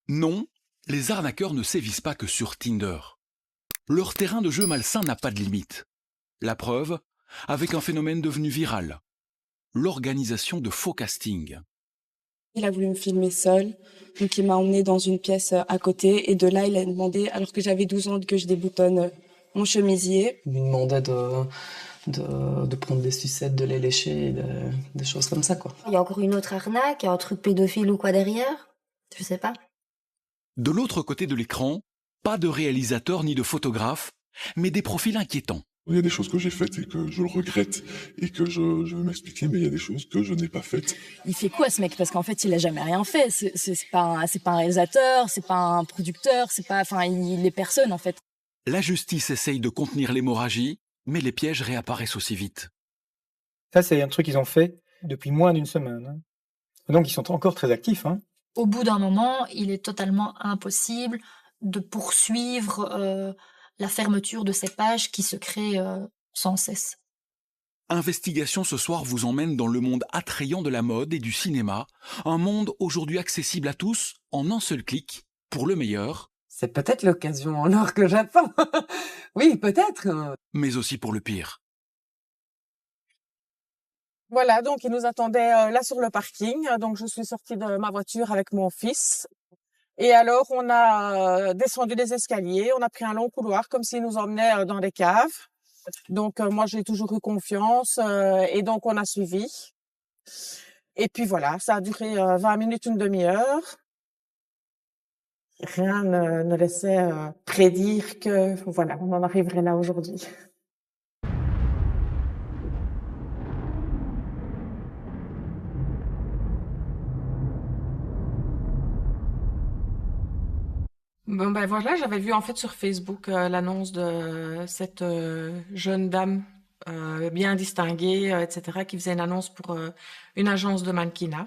Non, les arnaqueurs ne sévissent pas que sur Tinder. Leur terrain de jeu malsain n'a pas de limite. La preuve, avec un phénomène devenu viral, l'organisation de faux castings. Il a voulu me filmer seul, donc il m'a emmené dans une pièce à côté et de là il a demandé, alors que j'avais 12 ans, que je déboutonne mon chemisier. Il lui demandait de prendre des sucettes, de les lécher, des choses comme ça, quoi. Il y a encore une autre arnaque, un truc pédophile ou quoi derrière? Je sais pas. De l'autre côté de l'écran, pas de réalisateur ni de photographe, mais des profils inquiétants. Il y a des choses que j'ai faites et que je le regrette et que je veux m'expliquer, mais il y a des choses que je n'ai pas faites. Il fait quoi ce mec? Parce qu'en fait, il a jamais rien fait. C'est pas un réalisateur, c'est pas un producteur, il est personne en fait. La justice essaye de contenir l'hémorragie, mais les pièges réapparaissent aussi vite. Ça, c'est un truc qu'ils ont fait depuis moins d'une semaine, hein. Donc, ils sont encore très actifs, hein. Au bout d'un moment, il est totalement impossible de poursuivre la fermeture de ces pages qui se créent sans cesse. Investigation ce soir vous emmène dans le monde attrayant de la mode et du cinéma, un monde aujourd'hui accessible à tous en un seul clic, pour le meilleur, C'est peut-être l'occasion en or que j'attends. Oui, peut-être. mais aussi pour le pire. Voilà, donc il nous attendait là sur le parking. Donc je suis sortie de ma voiture avec mon fils. Et alors on a descendu des escaliers, on a pris un long couloir comme s'il nous emmenait dans des caves. Donc moi j'ai toujours eu confiance et donc on a suivi. Et puis voilà, ça a duré 20 minutes, une demi-heure. Rien ne laissait prédire que voilà, on en arriverait là aujourd'hui. Bon ben voilà, j'avais vu en fait sur Facebook l'annonce de cette jeune dame bien distinguée, etc., qui faisait une annonce pour une agence de mannequinat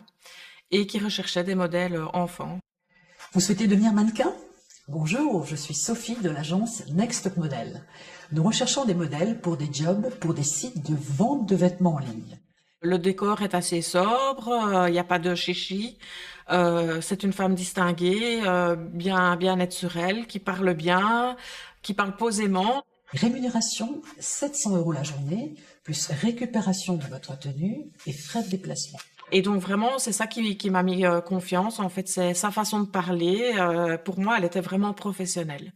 et qui recherchait des modèles enfants. Vous souhaitez devenir mannequin? Bonjour, je suis Sophie de l'agence Next Top Model. Nous recherchons des modèles pour des jobs, pour des sites de vente de vêtements en ligne. Le décor est assez sobre, il n'y a pas de chichi. C'est une femme distinguée, bien être sur elle, qui parle bien, qui parle posément. Rémunération 700 € la journée, plus récupération de votre tenue et frais de déplacement. Et donc vraiment, c'est ça qui m'a mis confiance. En fait, c'est sa façon de parler. Pour moi, elle était vraiment professionnelle.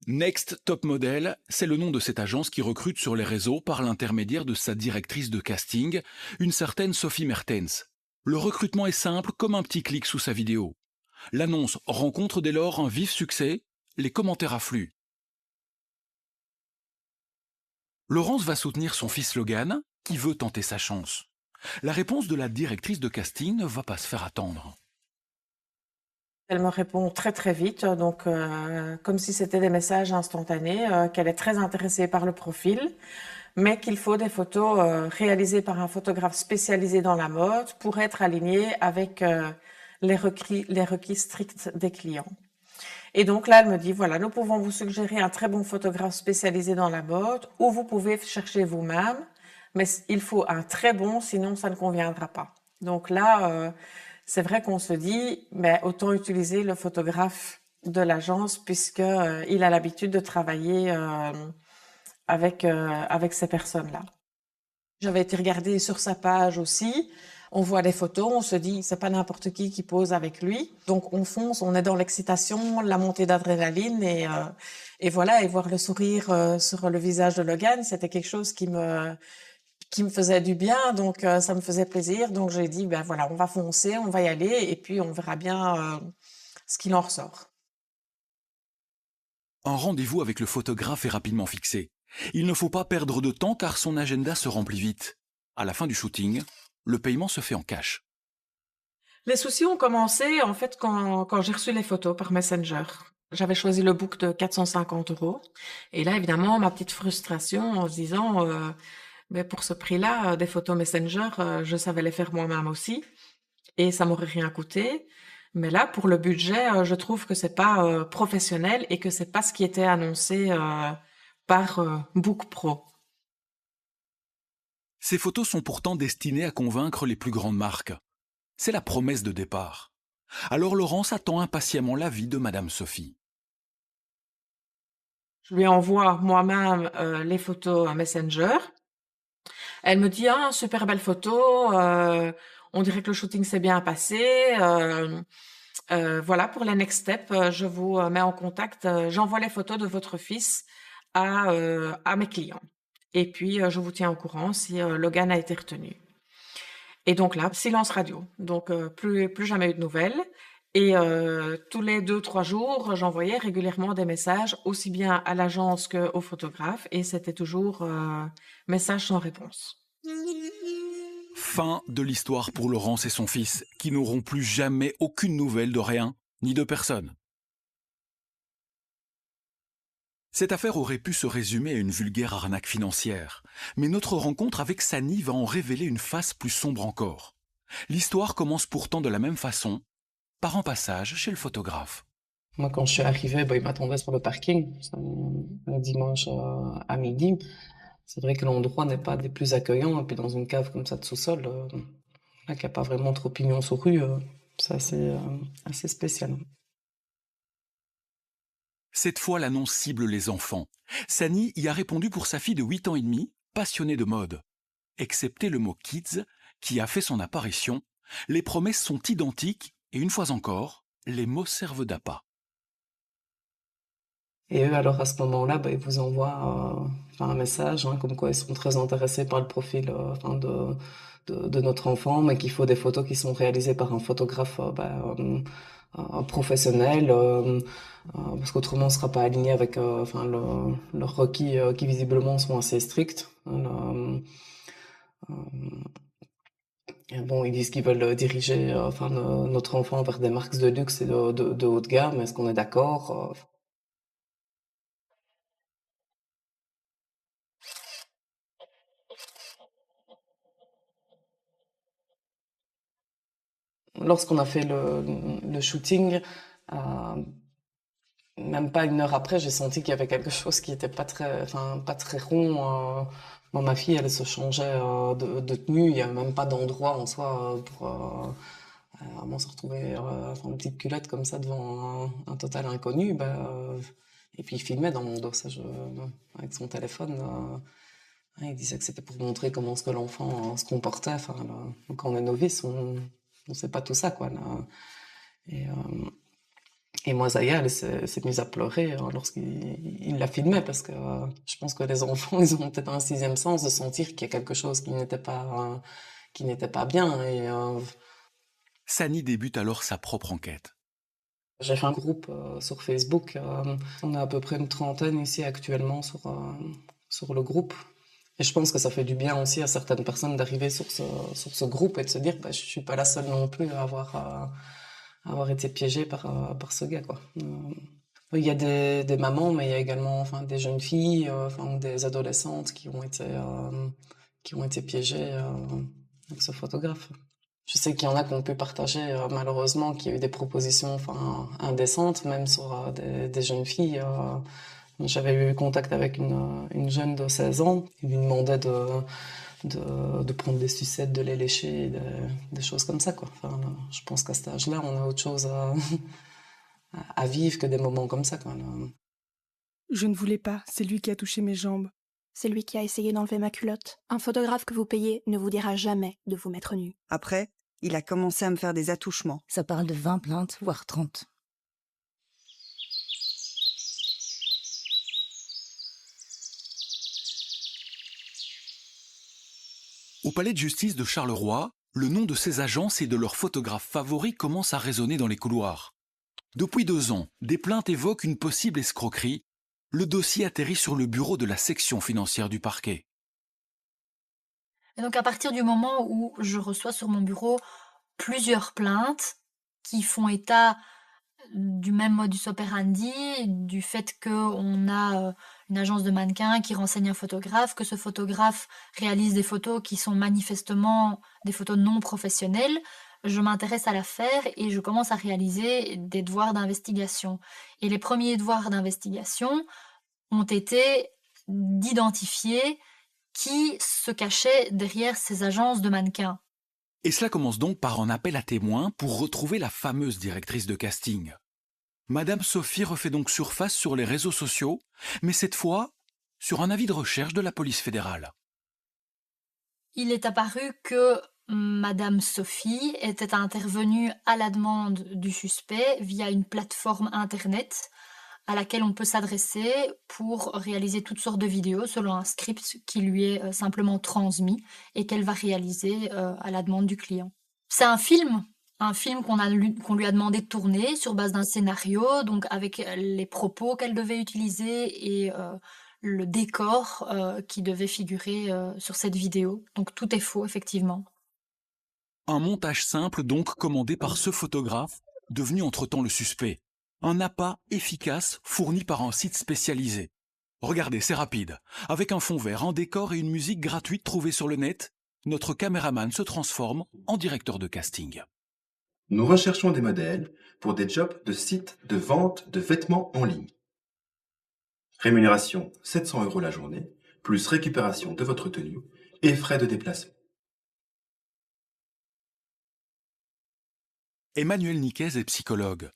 Next Top Model, c'est le nom de cette agence qui recrute sur les réseaux par l'intermédiaire de sa directrice de casting, une certaine Sophie Mertens. Le recrutement est simple comme un petit clic sous sa vidéo. L'annonce rencontre dès lors un vif succès, les commentaires affluent. Laurence va soutenir son fils Logan, qui veut tenter sa chance. La réponse de la directrice de casting ne va pas se faire attendre. Elle me répond très très vite, donc comme si c'était des messages instantanés, qu'elle est très intéressée par le profil, mais qu'il faut des photos réalisées par un photographe spécialisé dans la mode pour être alignées avec les requis stricts des clients. Et donc là, elle me dit, voilà, nous pouvons vous suggérer un très bon photographe spécialisé dans la mode, ou vous pouvez chercher vous-même, mais il faut un très bon, sinon ça ne conviendra pas. Donc là, c'est vrai qu'on se dit, mais autant utiliser le photographe de l'agence puisque il a l'habitude de travailler avec ces personnes-là. J'avais été regarder sur sa page aussi. On voit des photos, on se dit, c'est pas n'importe qui pose avec lui. Donc on fonce, on est dans l'excitation, la montée d'adrénaline et voilà, et voir le sourire sur le visage de Logan, c'était quelque chose qui me faisait du bien, donc ça me faisait plaisir. Donc j'ai dit, ben voilà, on va foncer, on va y aller, et puis on verra bien ce qu'il en ressort. Un rendez-vous avec le photographe est rapidement fixé. Il ne faut pas perdre de temps car son agenda se remplit vite. À la fin du shooting, le paiement se fait en cash. Les soucis ont commencé en fait quand j'ai reçu les photos par Messenger. J'avais choisi le book de 450 €. Et là, évidemment, ma petite frustration en se disant... mais pour ce prix-là, des photos Messenger, je savais les faire moi-même aussi, et ça m'aurait rien coûté. Mais là, pour le budget, je trouve que c'est pas professionnel et que c'est pas ce qui était annoncé par Book Pro. Ces photos sont pourtant destinées à convaincre les plus grandes marques. C'est la promesse de départ. Alors Laurence attend impatiemment l'avis de Madame Sophie. Je lui envoie moi-même les photos à Messenger. Elle me dit, ah, super belle photo, on dirait que le shooting s'est bien passé. Voilà, pour les next steps, je vous mets en contact. J'envoie les photos de votre fils à mes clients. Et puis, je vous tiens au courant si Logan a été retenu. Et donc là, silence radio. Donc, plus jamais eu de nouvelles. Et tous les 2-3 jours, j'envoyais régulièrement des messages, aussi bien à l'agence qu'au photographe. Et c'était toujours message sans réponse. Fin de l'histoire pour Laurence et son fils, qui n'auront plus jamais aucune nouvelle de rien, ni de personne. Cette affaire aurait pu se résumer à une vulgaire arnaque financière, mais notre rencontre avec Sani va en révéler une face plus sombre encore. L'histoire commence pourtant de la même façon, par un passage chez le photographe. Moi, quand je suis arrivée, il m'attendait sur le parking, un dimanche à midi. C'est vrai que l'endroit n'est pas des plus accueillants, et puis dans une cave comme ça de sous-sol, là, qu'il n'y a pas vraiment trop pignon sur rue, c'est assez spécial. Cette fois, l'annonce cible les enfants. Sani y a répondu pour sa fille de 8 ans et demi, passionnée de mode. Excepté le mot « kids » qui a fait son apparition, les promesses sont identiques et une fois encore, les mots servent d'appât. Et eux, alors à ce moment-là, ils vous envoient un message, comme quoi ils sont très intéressés par le profil de notre enfant, mais qu'il faut des photos qui sont réalisées par un photographe professionnel, parce qu'autrement on ne sera pas aligné avec leurs requis qui visiblement sont assez stricts. Et bon, ils disent qu'ils veulent diriger notre enfant vers des marques de luxe et de haut de gamme. Est-ce qu'on est d'accord? Lorsqu'on a fait le shooting, même pas une heure après, j'ai senti qu'il y avait quelque chose qui était pas très rond. Moi, ma fille, elle se changeait de tenue. Il n'y avait même pas d'endroit en soi pour vraiment se retrouver en petite culotte comme ça devant un total inconnu. Et puis il filmait dans mon dos, avec son téléphone. Il disait que c'était pour montrer comment ce que l'enfant se comportait. Quand on est novice, on ne sait pas tout ça, quoi. Là. Et moi, Zaya, elle s'est mise à pleurer lorsqu'il la filmait, parce que je pense que les enfants, ils ont peut-être un sixième sens de sentir qu'il y a quelque chose qui n'était pas bien. Sani débute alors sa propre enquête. J'ai fait un groupe sur Facebook. On a à peu près une trentaine ici actuellement sur le groupe. Et je pense que ça fait du bien aussi à certaines personnes d'arriver sur ce groupe et de se dire je suis pas la seule non plus à avoir été piégée par ce gars, quoi. Il y a des mamans, mais il y a également des jeunes filles, des adolescentes qui ont été piégées avec ce photographe. Je sais qu'il y en a qui ont pu partager, malheureusement, qu'il y a eu des propositions indécentes, même sur des jeunes filles. J'avais eu contact avec une jeune de 16 ans. Il lui demandait de prendre des sucettes, de les lécher, des choses comme ça, quoi. Je pense qu'à cet âge-là, on a autre chose à vivre que des moments comme ça, quoi. Je ne voulais pas, c'est lui qui a touché mes jambes. C'est lui qui a essayé d'enlever ma culotte. Un photographe que vous payez ne vous dira jamais de vous mettre nu. Après, il a commencé à me faire des attouchements. Ça parle de 20 plaintes, voire 30. Au palais de justice de Charleroi, le nom de ces agences et de leurs photographes favoris commence à résonner dans les couloirs. Depuis 2 ans, des plaintes évoquent une possible escroquerie. Le dossier atterrit sur le bureau de la section financière du parquet. Et donc à partir du moment où je reçois sur mon bureau plusieurs plaintes qui font état du même modus operandi, du fait qu'on a une agence de mannequins qui renseigne un photographe, que ce photographe réalise des photos qui sont manifestement des photos non professionnelles, je m'intéresse à l'affaire et je commence à réaliser des devoirs d'investigation. Et les premiers devoirs d'investigation ont été d'identifier qui se cachait derrière ces agences de mannequins. Et cela commence donc par un appel à témoins pour retrouver la fameuse directrice de casting. Madame Sophie refait donc surface sur les réseaux sociaux, mais cette fois sur un avis de recherche de la police fédérale. Il est apparu que Madame Sophie était intervenue à la demande du suspect via une plateforme internet à laquelle on peut s'adresser pour réaliser toutes sortes de vidéos selon un script qui lui est simplement transmis et qu'elle va réaliser à la demande du client. C'est un film qu'on lui a demandé de tourner sur base d'un scénario, donc avec les propos qu'elle devait utiliser et le décor qui devait figurer sur cette vidéo. Donc tout est faux, effectivement. Un montage simple donc commandé par ce photographe, devenu entre-temps le suspect. Un appât efficace fourni par un site spécialisé. Regardez, c'est rapide. Avec un fond vert, un décor et une musique gratuite trouvée sur le net, notre caméraman se transforme en directeur de casting. Nous recherchons des modèles pour des jobs de sites de vente de vêtements en ligne. Rémunération 700 € la journée, plus récupération de votre tenue et frais de déplacement. Emmanuel Niquez est psychologue.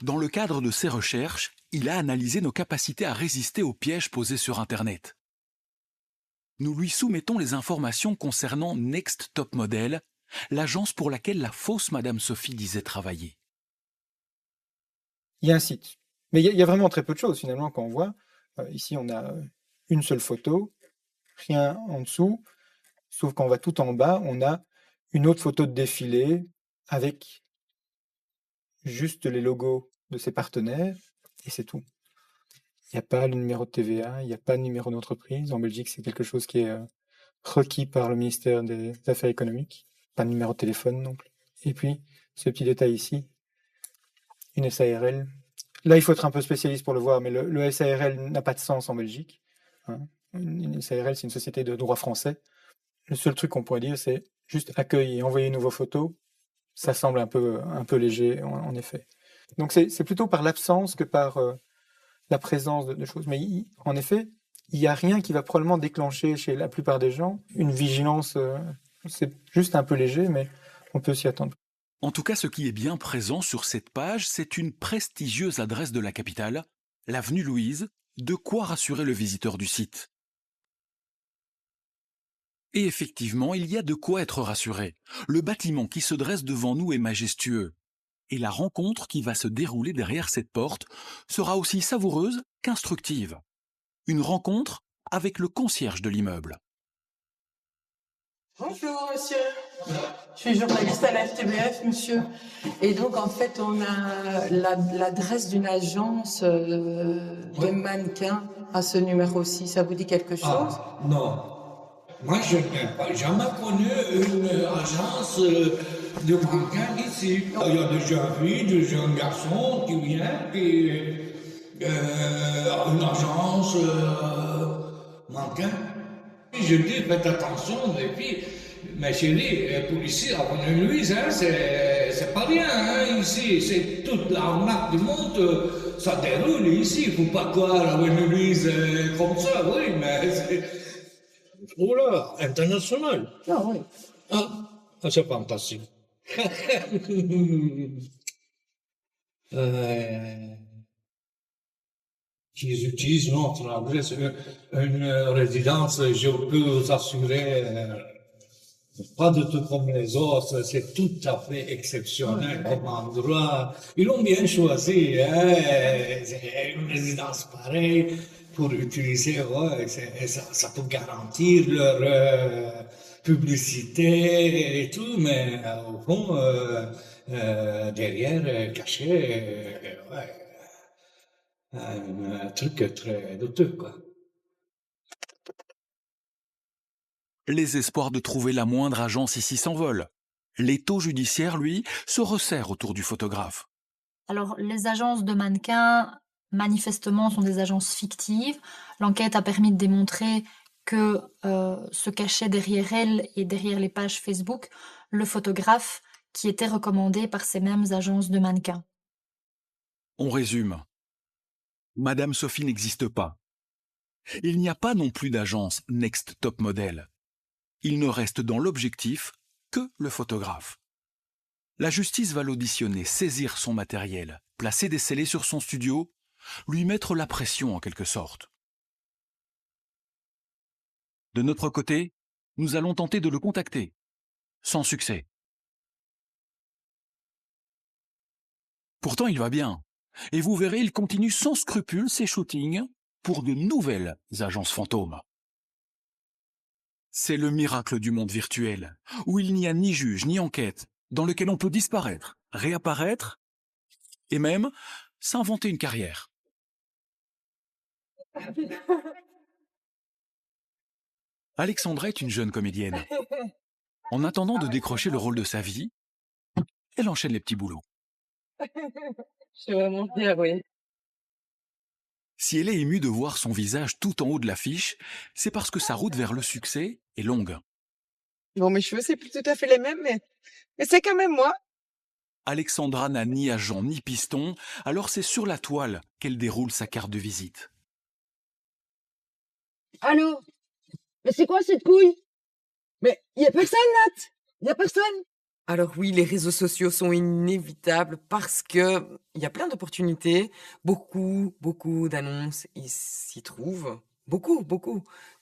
Dans le cadre de ses recherches, il a analysé nos capacités à résister aux pièges posés sur Internet. Nous lui soumettons les informations concernant Next Top Model, l'agence pour laquelle la fausse Madame Sophie disait travailler. Il y a un site. Mais il y a vraiment très peu de choses finalement quand on voit. Ici, on a une seule photo, rien en dessous, sauf quand on va tout en bas, on a une autre photo de défilé avec juste les logos de ses partenaires, et c'est tout. Il n'y a pas le numéro de TVA, il n'y a pas de numéro d'entreprise. En Belgique, c'est quelque chose qui est requis par le ministère des Affaires économiques. Pas de numéro de téléphone non plus. Et puis, ce petit détail ici, une SARL. Là, il faut être un peu spécialiste pour le voir, mais le SARL n'a pas de sens en Belgique. Hein. Une SARL, c'est une société de droit français. Le seul truc qu'on pourrait dire, c'est juste accueil et envoyer une nouvelle photo. Ça semble un peu léger, en effet. Donc, c'est plutôt par l'absence que par la présence de choses. Mais en effet, il n'y a rien qui va probablement déclencher chez la plupart des gens une vigilance. C'est juste un peu léger, mais on peut s'y attendre. En tout cas, ce qui est bien présent sur cette page, c'est une prestigieuse adresse de la capitale, l'avenue Louise, de quoi rassurer le visiteur du site. Et effectivement, il y a de quoi être rassuré. Le bâtiment qui se dresse devant nous est majestueux. Et la rencontre qui va se dérouler derrière cette porte sera aussi savoureuse qu'instructive. Une rencontre avec le concierge de l'immeuble. Bonjour, monsieur. Je suis journaliste à la FTBF, monsieur. Et donc, en fait, on a l'adresse d'une agence de mannequins à ce numéro-ci. Ça vous dit quelque chose? Non. Moi, je n'ai jamais connu une agence de mannequins ici. Il y a des jeunes filles, des jeunes garçons qui viennent, une agence mannequin. Je dis, faites attention, les filles. Mais chérie, pour ici, à Avenue Louise, hein, c'est pas rien, hein, ici, c'est toute l'arnaque du monde, ça déroule ici, il ne faut pas croire Avenue Louise comme ça, oui, mais c'est... Oh là, international. Ah oui. Ah, c'est fantastique. Qu'ils utilisent notre adresse, une résidence, je peux vous assurer, pas du tout comme les autres, c'est tout à fait exceptionnel comme endroit. Ils l'ont bien choisi, hein, c'est une résidence pareille pour utiliser, ouais, ça peut garantir leur publicité et tout, mais au fond, derrière, caché, ouais. Un truc très douteux, quoi. Les espoirs de trouver la moindre agence ici s'envolent. L'étau judiciaire, lui, se resserre autour du photographe. Alors, les agences de mannequins, manifestement, sont des agences fictives. L'enquête a permis de démontrer que se cachait derrière elles et derrière les pages Facebook le photographe qui était recommandé par ces mêmes agences de mannequins. On résume. Madame Sophie n'existe pas. Il n'y a pas non plus d'agence Next Top Model. Il ne reste dans l'objectif que le photographe. La justice va l'auditionner, saisir son matériel, placer des scellés sur son studio, lui mettre la pression en quelque sorte. De notre côté, nous allons tenter de le contacter, sans succès. Pourtant, il va bien. Et vous verrez, il continue sans scrupule ses shootings pour de nouvelles agences fantômes. C'est le miracle du monde virtuel, où il n'y a ni juge ni enquête, dans lequel on peut disparaître, réapparaître, et même s'inventer une carrière. Alexandra est une jeune comédienne. En attendant de décrocher le rôle de sa vie, elle enchaîne les petits boulots. Je suis vraiment fière, oui. Si elle est émue de voir son visage tout en haut de l'affiche, c'est parce que sa route vers le succès est longue. Bon, mes cheveux, c'est plus tout à fait les mêmes, mais c'est quand même moi. Alexandra n'a ni agent ni piston, alors c'est sur la toile qu'elle déroule sa carte de visite. Allô? Mais c'est quoi cette couille? Mais y a personne, Nat? Y a personne? Alors oui, les réseaux sociaux sont inévitables parce que il y a plein d'opportunités, beaucoup d'annonces, ils s'y trouvent. Beaucoup.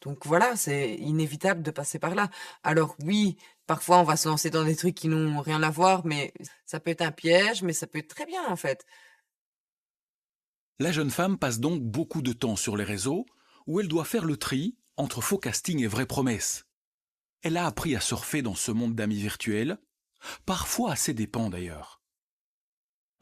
Donc voilà, c'est inévitable de passer par là. Alors oui, parfois on va se lancer dans des trucs qui n'ont rien à voir, mais ça peut être un piège, mais ça peut être très bien en fait. La jeune femme passe donc beaucoup de temps sur les réseaux où elle doit faire le tri entre faux casting et vraies promesses. Elle a appris à surfer dans ce monde d'amis virtuels, parfois à ses dépens d'ailleurs.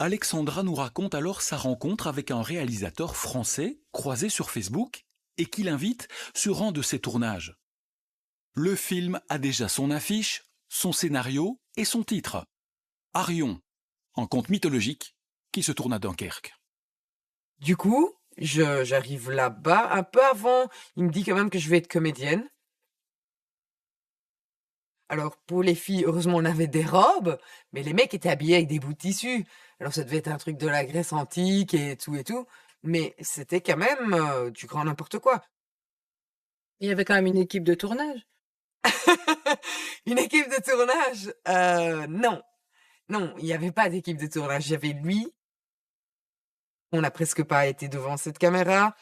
Alexandra nous raconte alors sa rencontre avec un réalisateur français croisé sur Facebook et qui l'invite sur un de ses tournages. Le film a déjà son affiche, son scénario et son titre. Arion, un conte mythologique qui se tourne à Dunkerque. Du coup, j'arrive là-bas un peu avant. Il me dit quand même que je vais être comédienne. Alors, pour les filles, heureusement, on avait des robes, mais les mecs étaient habillés avec des bouts de tissu. Alors, ça devait être un truc de la Grèce antique et tout. Mais c'était quand même du grand n'importe quoi. Il y avait quand même une équipe de tournage. Une équipe de tournage? Non. Non, il n'y avait pas d'équipe de tournage. Il y avait lui. On n'a presque pas été devant cette caméra.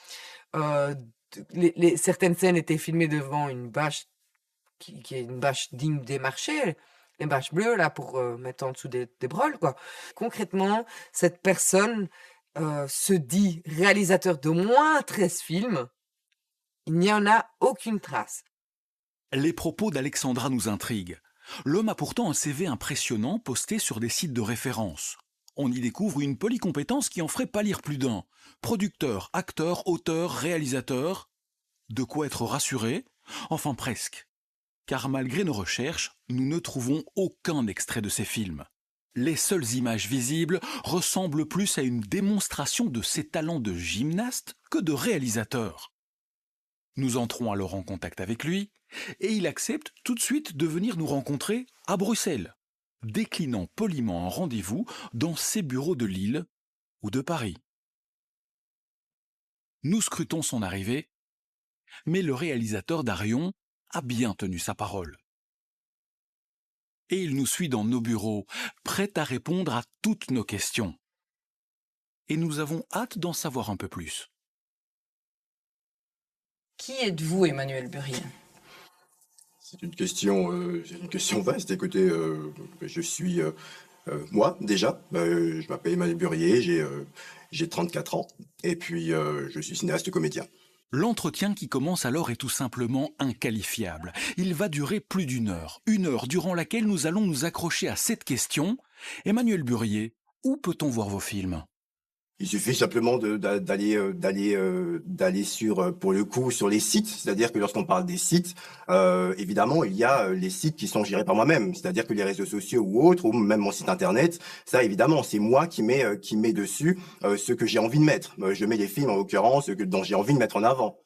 Certaines scènes étaient filmées devant une bâche qui est une bâche digne des marchés, les bâches bleues là pour mettre en dessous des broles quoi. Concrètement, cette personne se dit réalisateur d'au moins 13 films. Il n'y en a aucune trace. Les propos d'Alexandra nous intriguent. L'homme a pourtant un CV impressionnant posté sur des sites de référence. On y découvre une polycompétence qui en ferait pâlir plus d'un. Producteur, acteur, auteur, réalisateur. De quoi être rassuré? Enfin presque. Car malgré nos recherches, nous ne trouvons aucun extrait de ces films. Les seules images visibles ressemblent plus à une démonstration de ses talents de gymnaste que de réalisateur. Nous entrons alors en contact avec lui et il accepte tout de suite de venir nous rencontrer à Bruxelles, déclinant poliment un rendez-vous dans ses bureaux de Lille ou de Paris. Nous scrutons son arrivée, mais le réalisateur d'Arion a bien tenu sa parole. Et il nous suit dans nos bureaux, prêt à répondre à toutes nos questions. Et nous avons hâte d'en savoir un peu plus. Qui êtes-vous, Emmanuel Burier? C'est une question vaste. Écoutez, je suis moi déjà. Je m'appelle Emmanuel Burier, j'ai 34 ans et puis je suis cinéaste comédien. L'entretien qui commence alors est tout simplement inqualifiable. Il va durer plus d'une heure durant laquelle nous allons nous accrocher à cette question. Emmanuel Burier, où peut-on voir vos films? Il suffit simplement d'aller sur, pour le coup, sur les sites. C'est-à-dire que lorsqu'on parle des sites, évidemment, il y a les sites qui sont gérés par moi-même. C'est-à-dire que les réseaux sociaux ou autres, ou même mon site internet, ça, évidemment, c'est moi qui mets dessus ce que j'ai envie de mettre. Je mets les films, en l'occurrence, dont j'ai envie de mettre en avant.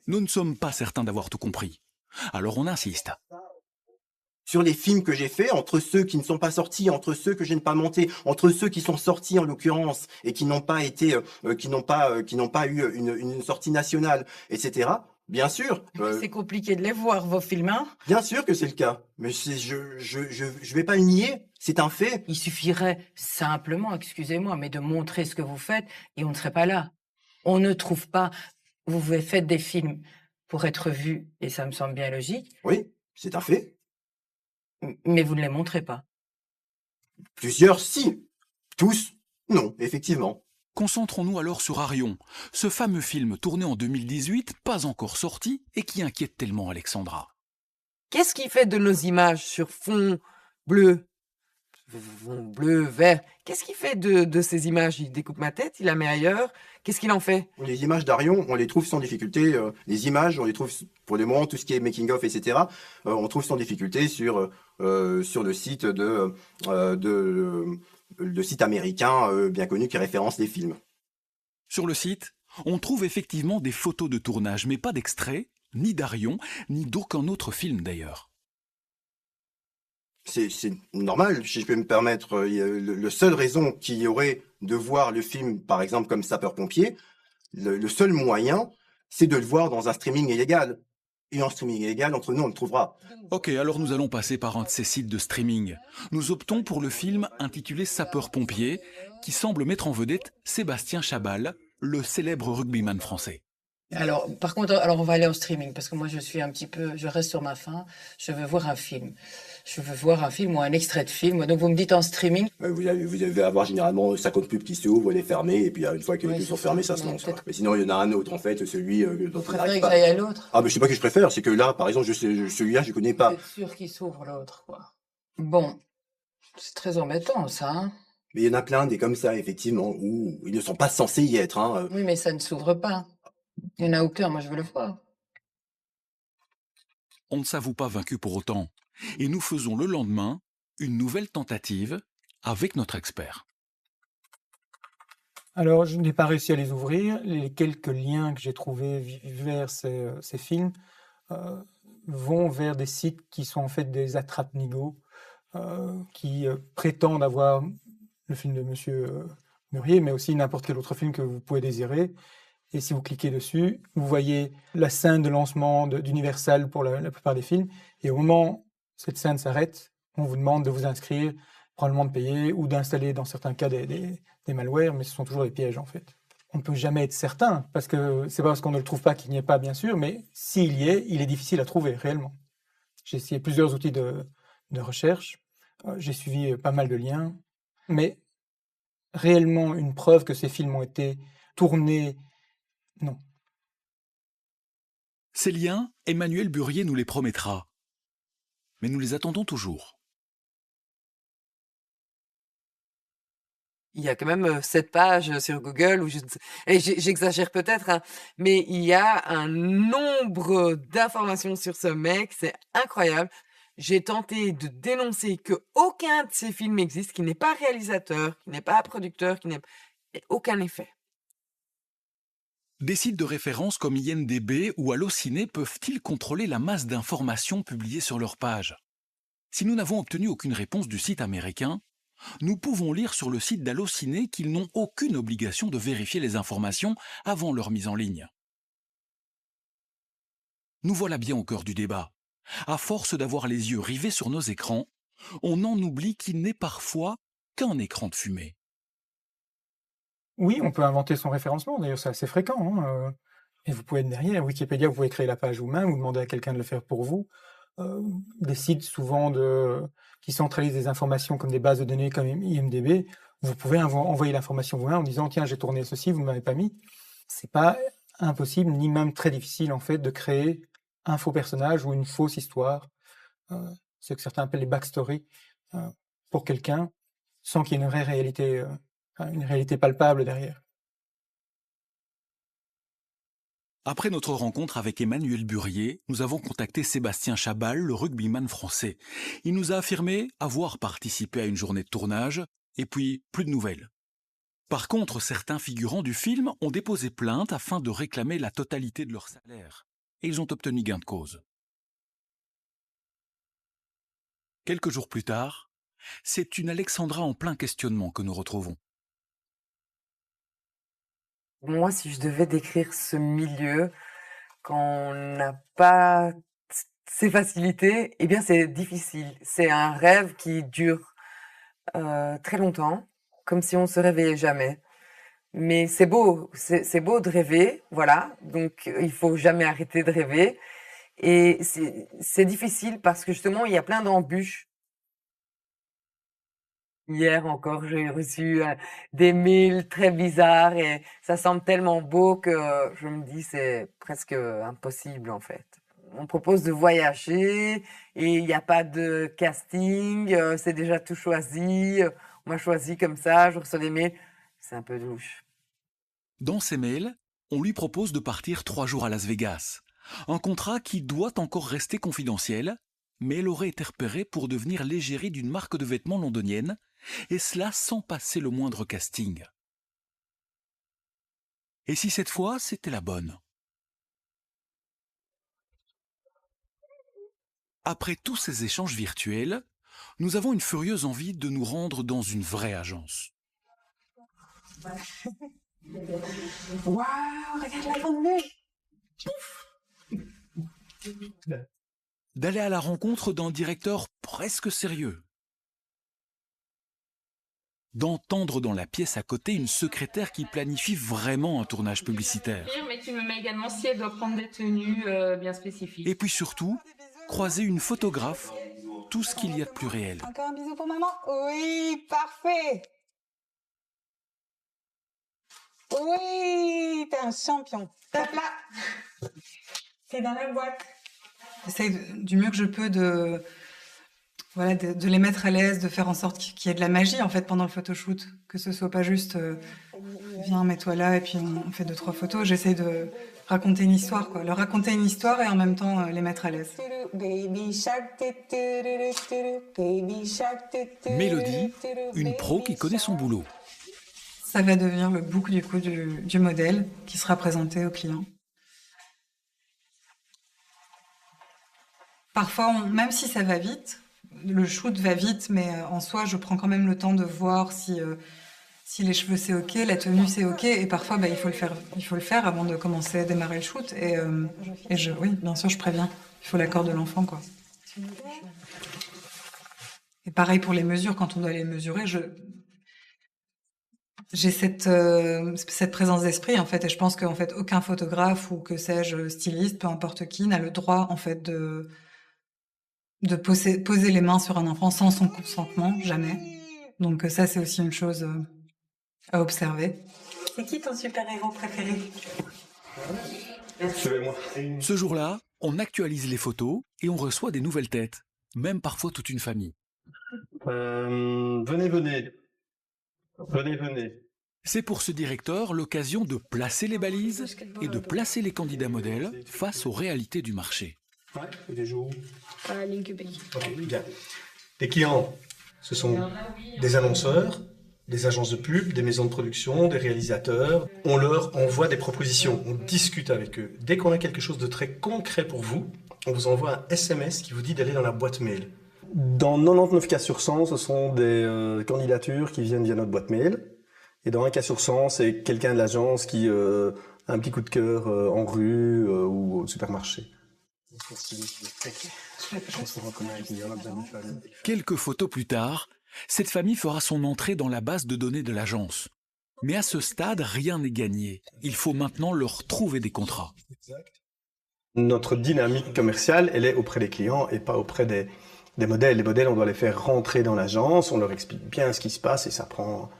Nous ne sommes pas certains d'avoir tout compris. Alors on insiste. Sur les films que j'ai faits, entre ceux qui ne sont pas sortis, entre ceux que je n'ai pas montés, entre ceux qui sont sortis en l'occurrence et qui n'ont pas eu une sortie nationale, etc. Bien sûr. C'est compliqué de les voir, vos films, hein? Bien sûr que c'est le cas. Mais je vais pas le nier. C'est un fait. Il suffirait simplement, excusez-moi, mais de montrer ce que vous faites et on ne serait pas là. On ne trouve pas. Vous faites des films pour être vus et ça me semble bien logique. Oui, c'est un fait. Mais vous ne les montrez pas. Plusieurs, si. Tous, non, effectivement. Concentrons-nous alors sur Arion, ce fameux film tourné en 2018, pas encore sorti, et qui inquiète tellement Alexandra. Qu'est-ce qui fait de nos images sur fond bleu, vert? Qu'est-ce qu'il fait de ces images? Il découpe ma tête, il la met ailleurs. Qu'est-ce qu'il en fait? Les images d'Arion, on les trouve sans difficulté. Les images, on les trouve, pour le moment, tout ce qui est making-of, etc., on trouve sans difficulté sur le site le site américain bien connu qui référence les films. Sur le site, on trouve effectivement des photos de tournage, mais pas d'extraits, ni d'Arion, ni d'aucun autre film d'ailleurs. C'est normal, si je peux me permettre. Le seule raison qu'il y aurait de voir le film, par exemple, comme sapeur-pompier, le seul moyen, c'est de le voir dans un streaming illégal. Et en streaming illégal, entre nous, on le trouvera. Ok, alors nous allons passer par un de ces sites de streaming. Nous optons pour le film intitulé Sapeur-pompier, qui semble mettre en vedette Sébastien Chabal, le célèbre rugbyman français. Alors, par contre, on va aller en streaming parce que moi, je reste sur ma faim. Je veux voir un film. Je veux voir un film ou un extrait de film. Donc, vous me dites en streaming. Vous allez avoir généralement 50 pubs qui s'ouvrent, les fermer, et puis une fois qu'elles sont fermées, ça se lance. Mais sinon, il y en a un autre, en fait, celui dont Vous préférez que j'aille à l'autre? Ah, mais je sais pas que je préfère, c'est que là, par exemple, celui-là, je connais pas. Vous êtes sûr qu'il s'ouvre l'autre, quoi. Bon, c'est très embêtant, ça, hein. Mais il y en a plein des comme ça, effectivement, où ils ne sont pas censés y être, hein. Oui, mais ça ne s'ouvre pas. Il n'y en a aucun, moi je veux le voir. On ne s'avoue pas vaincu pour autant, et nous faisons le lendemain une nouvelle tentative avec notre expert. Alors, je n'ai pas réussi à les ouvrir. Les quelques liens que j'ai trouvés vers ces films vont vers des sites qui sont en fait des attrape-nigauds, qui prétendent avoir le film de Monsieur Murier, mais aussi n'importe quel autre film que vous pouvez désirer. Et si vous cliquez dessus, vous voyez la scène de lancement d'Universal pour la plupart des films. Et au moment où cette scène s'arrête, on vous demande de vous inscrire, probablement de payer ou d'installer dans certains cas des malwares, mais ce sont toujours des pièges en fait. On ne peut jamais être certain, parce que c'est pas parce qu'on ne le trouve pas qu'il n'y est pas, bien sûr, mais s'il y est, il est difficile à trouver réellement. J'ai essayé plusieurs outils de recherche, j'ai suivi pas mal de liens, mais réellement une preuve que ces films ont été tournés, non. Ces liens, Emmanuel Burier nous les promettra. Mais nous les attendons toujours. Il y a quand même 7 pages sur Google, où j'exagère peut-être, hein, mais il y a un nombre d'informations sur ce mec, c'est incroyable. J'ai tenté de dénoncer que aucun de ces films existe, qui n'est pas réalisateur, qui n'est pas producteur, aucun effet. Des sites de référence comme IMDb ou Allociné peuvent-ils contrôler la masse d'informations publiées sur leur page? Si nous n'avons obtenu aucune réponse du site américain, nous pouvons lire sur le site d'Allociné qu'ils n'ont aucune obligation de vérifier les informations avant leur mise en ligne. Nous voilà bien au cœur du débat. À force d'avoir les yeux rivés sur nos écrans, on en oublie qu'il n'est parfois qu'un écran de fumée. Oui, on peut inventer son référencement, d'ailleurs c'est assez fréquent. Et vous pouvez être derrière, Wikipédia, vous pouvez créer la page vous-même ou demander à quelqu'un de le faire pour vous. Des sites souvent qui centralisent des informations comme des bases de données comme IMDb, vous pouvez envoyer l'information vous-même en disant « Tiens, j'ai tourné ceci, vous ne m'avez pas mis ». C'est pas impossible, ni même très difficile en fait, de créer un faux personnage ou une fausse histoire, ce que certains appellent les backstories, pour quelqu'un, sans qu'il y ait une vraie réalité, une réalité palpable derrière. Après notre rencontre avec Emmanuel Burier, nous avons contacté Sébastien Chabal, le rugbyman français. Il nous a affirmé avoir participé à une journée de tournage, et puis plus de nouvelles. Par contre, certains figurants du film ont déposé plainte afin de réclamer la totalité de leur salaire, et ils ont obtenu gain de cause. Quelques jours plus tard, c'est une Alexandra en plein questionnement que nous retrouvons. Moi, si je devais décrire ce milieu, quand on n'a pas ces facilités, eh bien c'est difficile. C'est un rêve qui dure très longtemps, comme si on se réveillait jamais. Mais c'est beau de rêver, voilà. Donc il faut jamais arrêter de rêver. Et c'est difficile parce que justement il y a plein d'embûches. Hier encore, j'ai reçu des mails très bizarres et ça semble tellement beau que je me dis c'est presque impossible en fait. On propose de voyager et il n'y a pas de casting, c'est déjà tout choisi. On m'a choisi comme ça, je reçois des mails, c'est un peu louche. Dans ses mails, on lui propose de partir 3 jours à Las Vegas. Un contrat qui doit encore rester confidentiel, mais elle aurait été repérée pour devenir l'égérie d'une marque de vêtements londonienne, et cela sans passer le moindre casting. Et si cette fois, c'était la bonne? Après tous ces échanges virtuels, nous avons une furieuse envie de nous rendre dans une vraie agence. Waouh, regarde la grande vue. D'aller à la rencontre d'un directeur presque sérieux. D'entendre dans la pièce à côté une secrétaire qui planifie vraiment un tournage publicitaire. Mais tu me mets également si elle doit prendre des tenues bien spécifiques. Et puis surtout, croiser une photographe, tout ce qu'il y a de plus réel. Encore un bisou pour maman? Oui, parfait. Oui, t'es un champion. Tape là. C'est dans la boîte. J'essaie du mieux que je peux de les mettre à l'aise, de faire en sorte qu'il y ait de la magie en fait pendant le photoshoot, que ce soit pas juste viens, mets-toi là et puis on fait 2-3 photos. J'essaie de raconter une histoire, quoi. Leur raconter une histoire et en même temps les mettre à l'aise. Mélodie, une pro qui connaît son boulot. Ça va devenir le book du coup du modèle qui sera présenté au client. Parfois, même si ça va vite, le shoot va vite, mais en soi, je prends quand même le temps de voir si les cheveux c'est ok, la tenue c'est ok, et parfois il faut le faire avant de commencer à démarrer le shoot. Oui, bien sûr, je préviens. Il faut l'accord de l'enfant, quoi. Et pareil pour les mesures, quand on doit les mesurer, j'ai cette présence d'esprit en fait, et je pense qu'en fait aucun photographe ou que sais-je styliste, peu importe qui, n'a le droit en fait de poser les mains sur un enfant sans son consentement, jamais. Donc ça, c'est aussi une chose à observer. C'est qui ton super-héros préféré? Ce jour-là, on actualise les photos et on reçoit des nouvelles têtes, même parfois toute une famille. Venez. C'est pour ce directeur l'occasion de placer les balises et de placer les candidats modèles face aux réalités du marché. Ouais, et des jours. À l'incubé. Bien. Les clients, ce sont des annonceurs, des agences de pub, des maisons de production, des réalisateurs. On leur envoie des propositions, on discute avec eux. Dès qu'on a quelque chose de très concret pour vous, on vous envoie un SMS qui vous dit d'aller dans la boîte mail. Dans 99 cas sur 100, ce sont des candidatures qui viennent via notre boîte mail. Et dans un cas sur 100, c'est quelqu'un de l'agence qui a un petit coup de cœur en rue ou au supermarché. Quelques photos plus tard, cette famille fera son entrée dans la base de données de l'agence. Mais à ce stade, rien n'est gagné. Il faut maintenant leur trouver des contrats. Notre dynamique commerciale, elle est auprès des clients et pas auprès des modèles. Les modèles, on doit les faire rentrer dans l'agence, on leur explique bien ce qui se passe et ça prend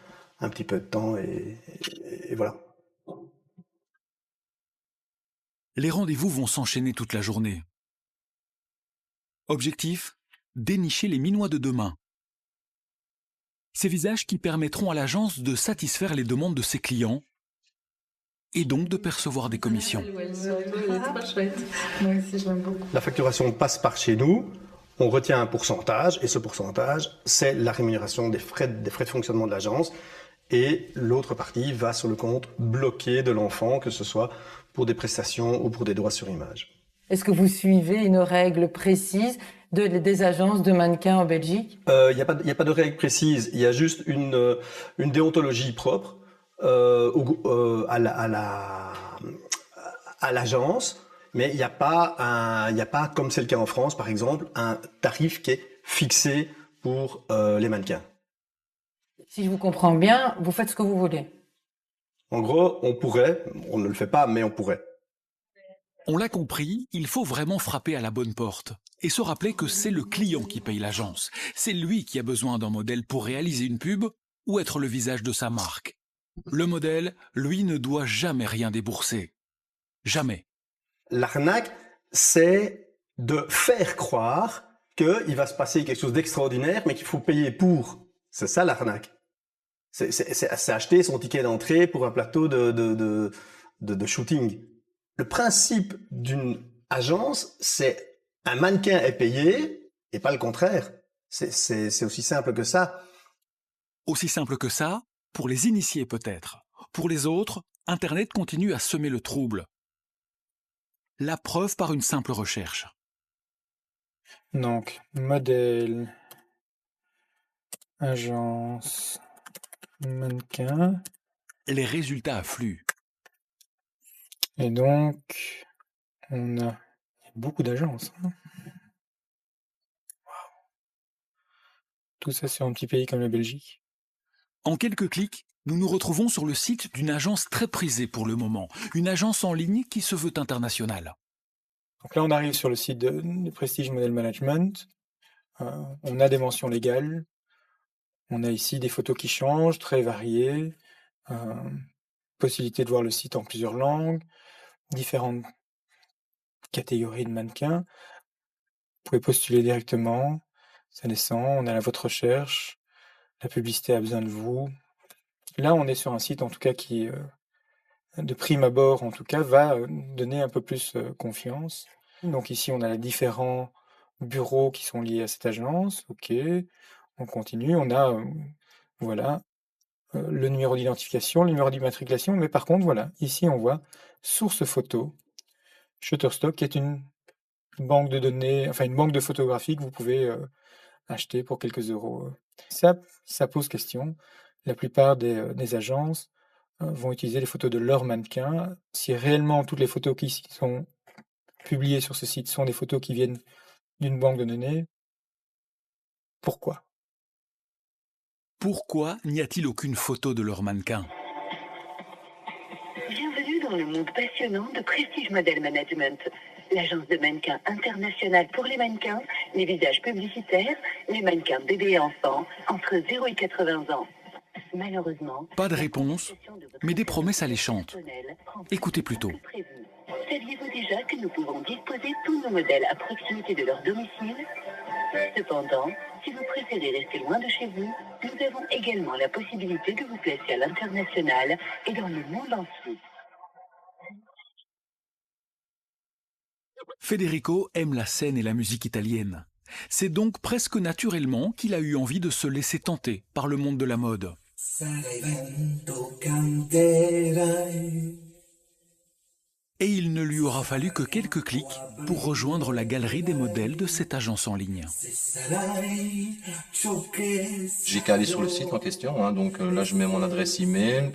un petit peu de temps et voilà. Les rendez-vous vont s'enchaîner toute la journée. Objectif, dénicher les minois de demain. Ces visages qui permettront à l'agence de satisfaire les demandes de ses clients et donc de percevoir des commissions. La facturation passe par chez nous, on retient un pourcentage et ce pourcentage, c'est la rémunération des frais de fonctionnement de l'agence et l'autre partie va sur le compte bloqué de l'enfant, que ce soit pour des prestations ou pour des droits sur image. Est-ce que vous suivez une règle précise des agences de mannequins en Belgique? Il n'y a pas de règle précise, il y a juste une déontologie propre à l'agence. Mais il n'y a pas, comme c'est le cas en France, par exemple, un tarif qui est fixé pour les mannequins. Si je vous comprends bien, vous faites ce que vous voulez. En gros, on ne le fait pas, mais on pourrait. On l'a compris, il faut vraiment frapper à la bonne porte et se rappeler que c'est le client qui paye l'agence. C'est lui qui a besoin d'un modèle pour réaliser une pub ou être le visage de sa marque. Le modèle, lui, ne doit jamais rien débourser. Jamais. L'arnaque, c'est de faire croire qu'il va se passer quelque chose d'extraordinaire, mais qu'il faut payer pour. C'est ça l'arnaque. C'est acheter son ticket d'entrée pour un plateau de shooting. Le principe d'une agence, c'est un mannequin est payé et pas le contraire. C'est aussi simple que ça. Aussi simple que ça, pour les initiés peut-être. Pour les autres, Internet continue à semer le trouble. La preuve par une simple recherche. Donc, modèle, agence, mannequin. Les résultats affluent. Et donc, on a beaucoup d'agences. Hein. Wow. Tout ça sur un petit pays comme la Belgique. En quelques clics, nous nous retrouvons sur le site d'une agence très prisée pour le moment, une agence en ligne qui se veut internationale. Donc là, on arrive sur le site de Prestige Model Management. On a des mentions légales. On a ici des photos qui changent, très variées. Possibilité de voir le site en plusieurs langues. Différentes catégories de mannequins. Vous pouvez postuler directement. Ça descend. On a votre recherche. La publicité a besoin de vous. Là, on est sur un site, en tout cas, qui, de prime abord, en tout cas, va donner un peu plus confiance. Donc ici, on a les différents bureaux qui sont liés à cette agence. OK, on continue. On a, voilà, le numéro d'identification, le numéro d'immatriculation. Mais par contre, voilà, ici, on voit source photo, Shutterstock, qui est une banque de données, enfin une banque de photographies que vous pouvez acheter pour quelques euros. Ça pose question. La plupart des agences vont utiliser les photos de leurs mannequins. Si réellement toutes les photos qui sont publiées sur ce site sont des photos qui viennent d'une banque de données, pourquoi? Pourquoi n'y a-t-il aucune photo de leur mannequin? Bienvenue dans le monde passionnant de Prestige Model Management, l'agence de mannequins internationale pour les mannequins, les visages publicitaires, les mannequins bébés et enfants entre 0 et 80 ans. Malheureusement, pas de réponse, mais des promesses alléchantes. Écoutez plutôt. Saviez-vous déjà que nous pouvons disposer tous nos modèles à proximité de leur domicile? Cependant, si vous préférez rester loin de chez vous, nous avons également la possibilité de vous placer à l'international et dans le monde entier. Federico aime la scène et la musique italienne. C'est donc presque naturellement qu'il a eu envie de se laisser tenter par le monde de la mode. Et il ne lui aura fallu que quelques clics pour rejoindre la galerie des modèles de cette agence en ligne. J'ai qu'à aller sur le site en question, hein, donc là je mets mon adresse email,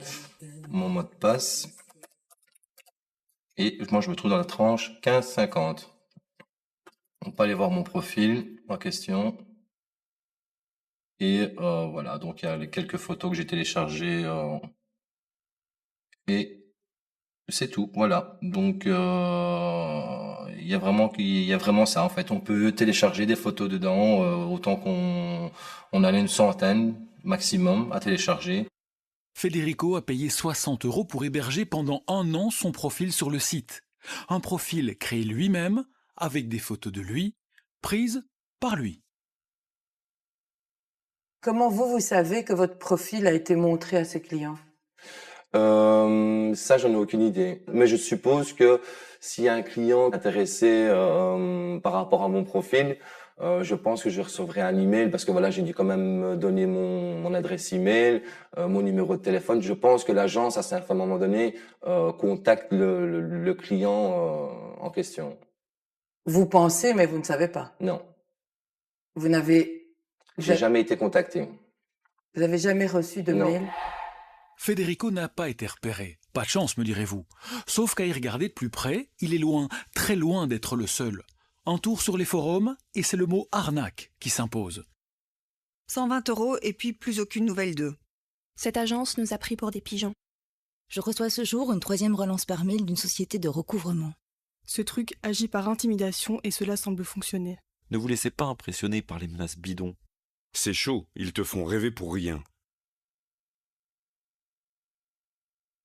mon mot de passe, et moi je me trouve dans la tranche 15-50. On peut aller voir mon profil en question. Et voilà, donc il y a les quelques photos que j'ai téléchargées. Et c'est tout, voilà. Donc il y a vraiment ça en fait. On peut télécharger des photos dedans, autant qu'on a une centaine maximum à télécharger. Federico a payé 60 € pour héberger pendant 1 an son profil sur le site. Un profil créé lui-même, avec des photos de lui, prises par lui. Comment vous savez que votre profil a été montré à ses clients? Ça, j'en ai aucune idée. Mais je suppose que s'il y a un client intéressé par rapport à mon profil, je pense que je recevrai un email parce que voilà, j'ai dû quand même donner mon adresse email, mon numéro de téléphone. Je pense que l'agence, à un moment donné, contacte le client en question. Vous pensez, mais vous ne savez pas. Non. Vous n'avez J'ai jamais été contacté. Vous n'avez jamais reçu de Non. mail? Federico n'a pas été repéré. Pas de chance, me direz-vous. Sauf qu'à y regarder de plus près, il est loin, très loin d'être le seul. Un tour sur les forums, et c'est le mot arnaque qui s'impose. 120 € et puis plus aucune nouvelle d'eux. Cette agence nous a pris pour des pigeons. Je reçois ce jour une 3e relance par mail d'une société de recouvrement. Ce truc agit par intimidation et cela semble fonctionner. Ne vous laissez pas impressionner par les menaces bidons. C'est chaud, ils te font rêver pour rien.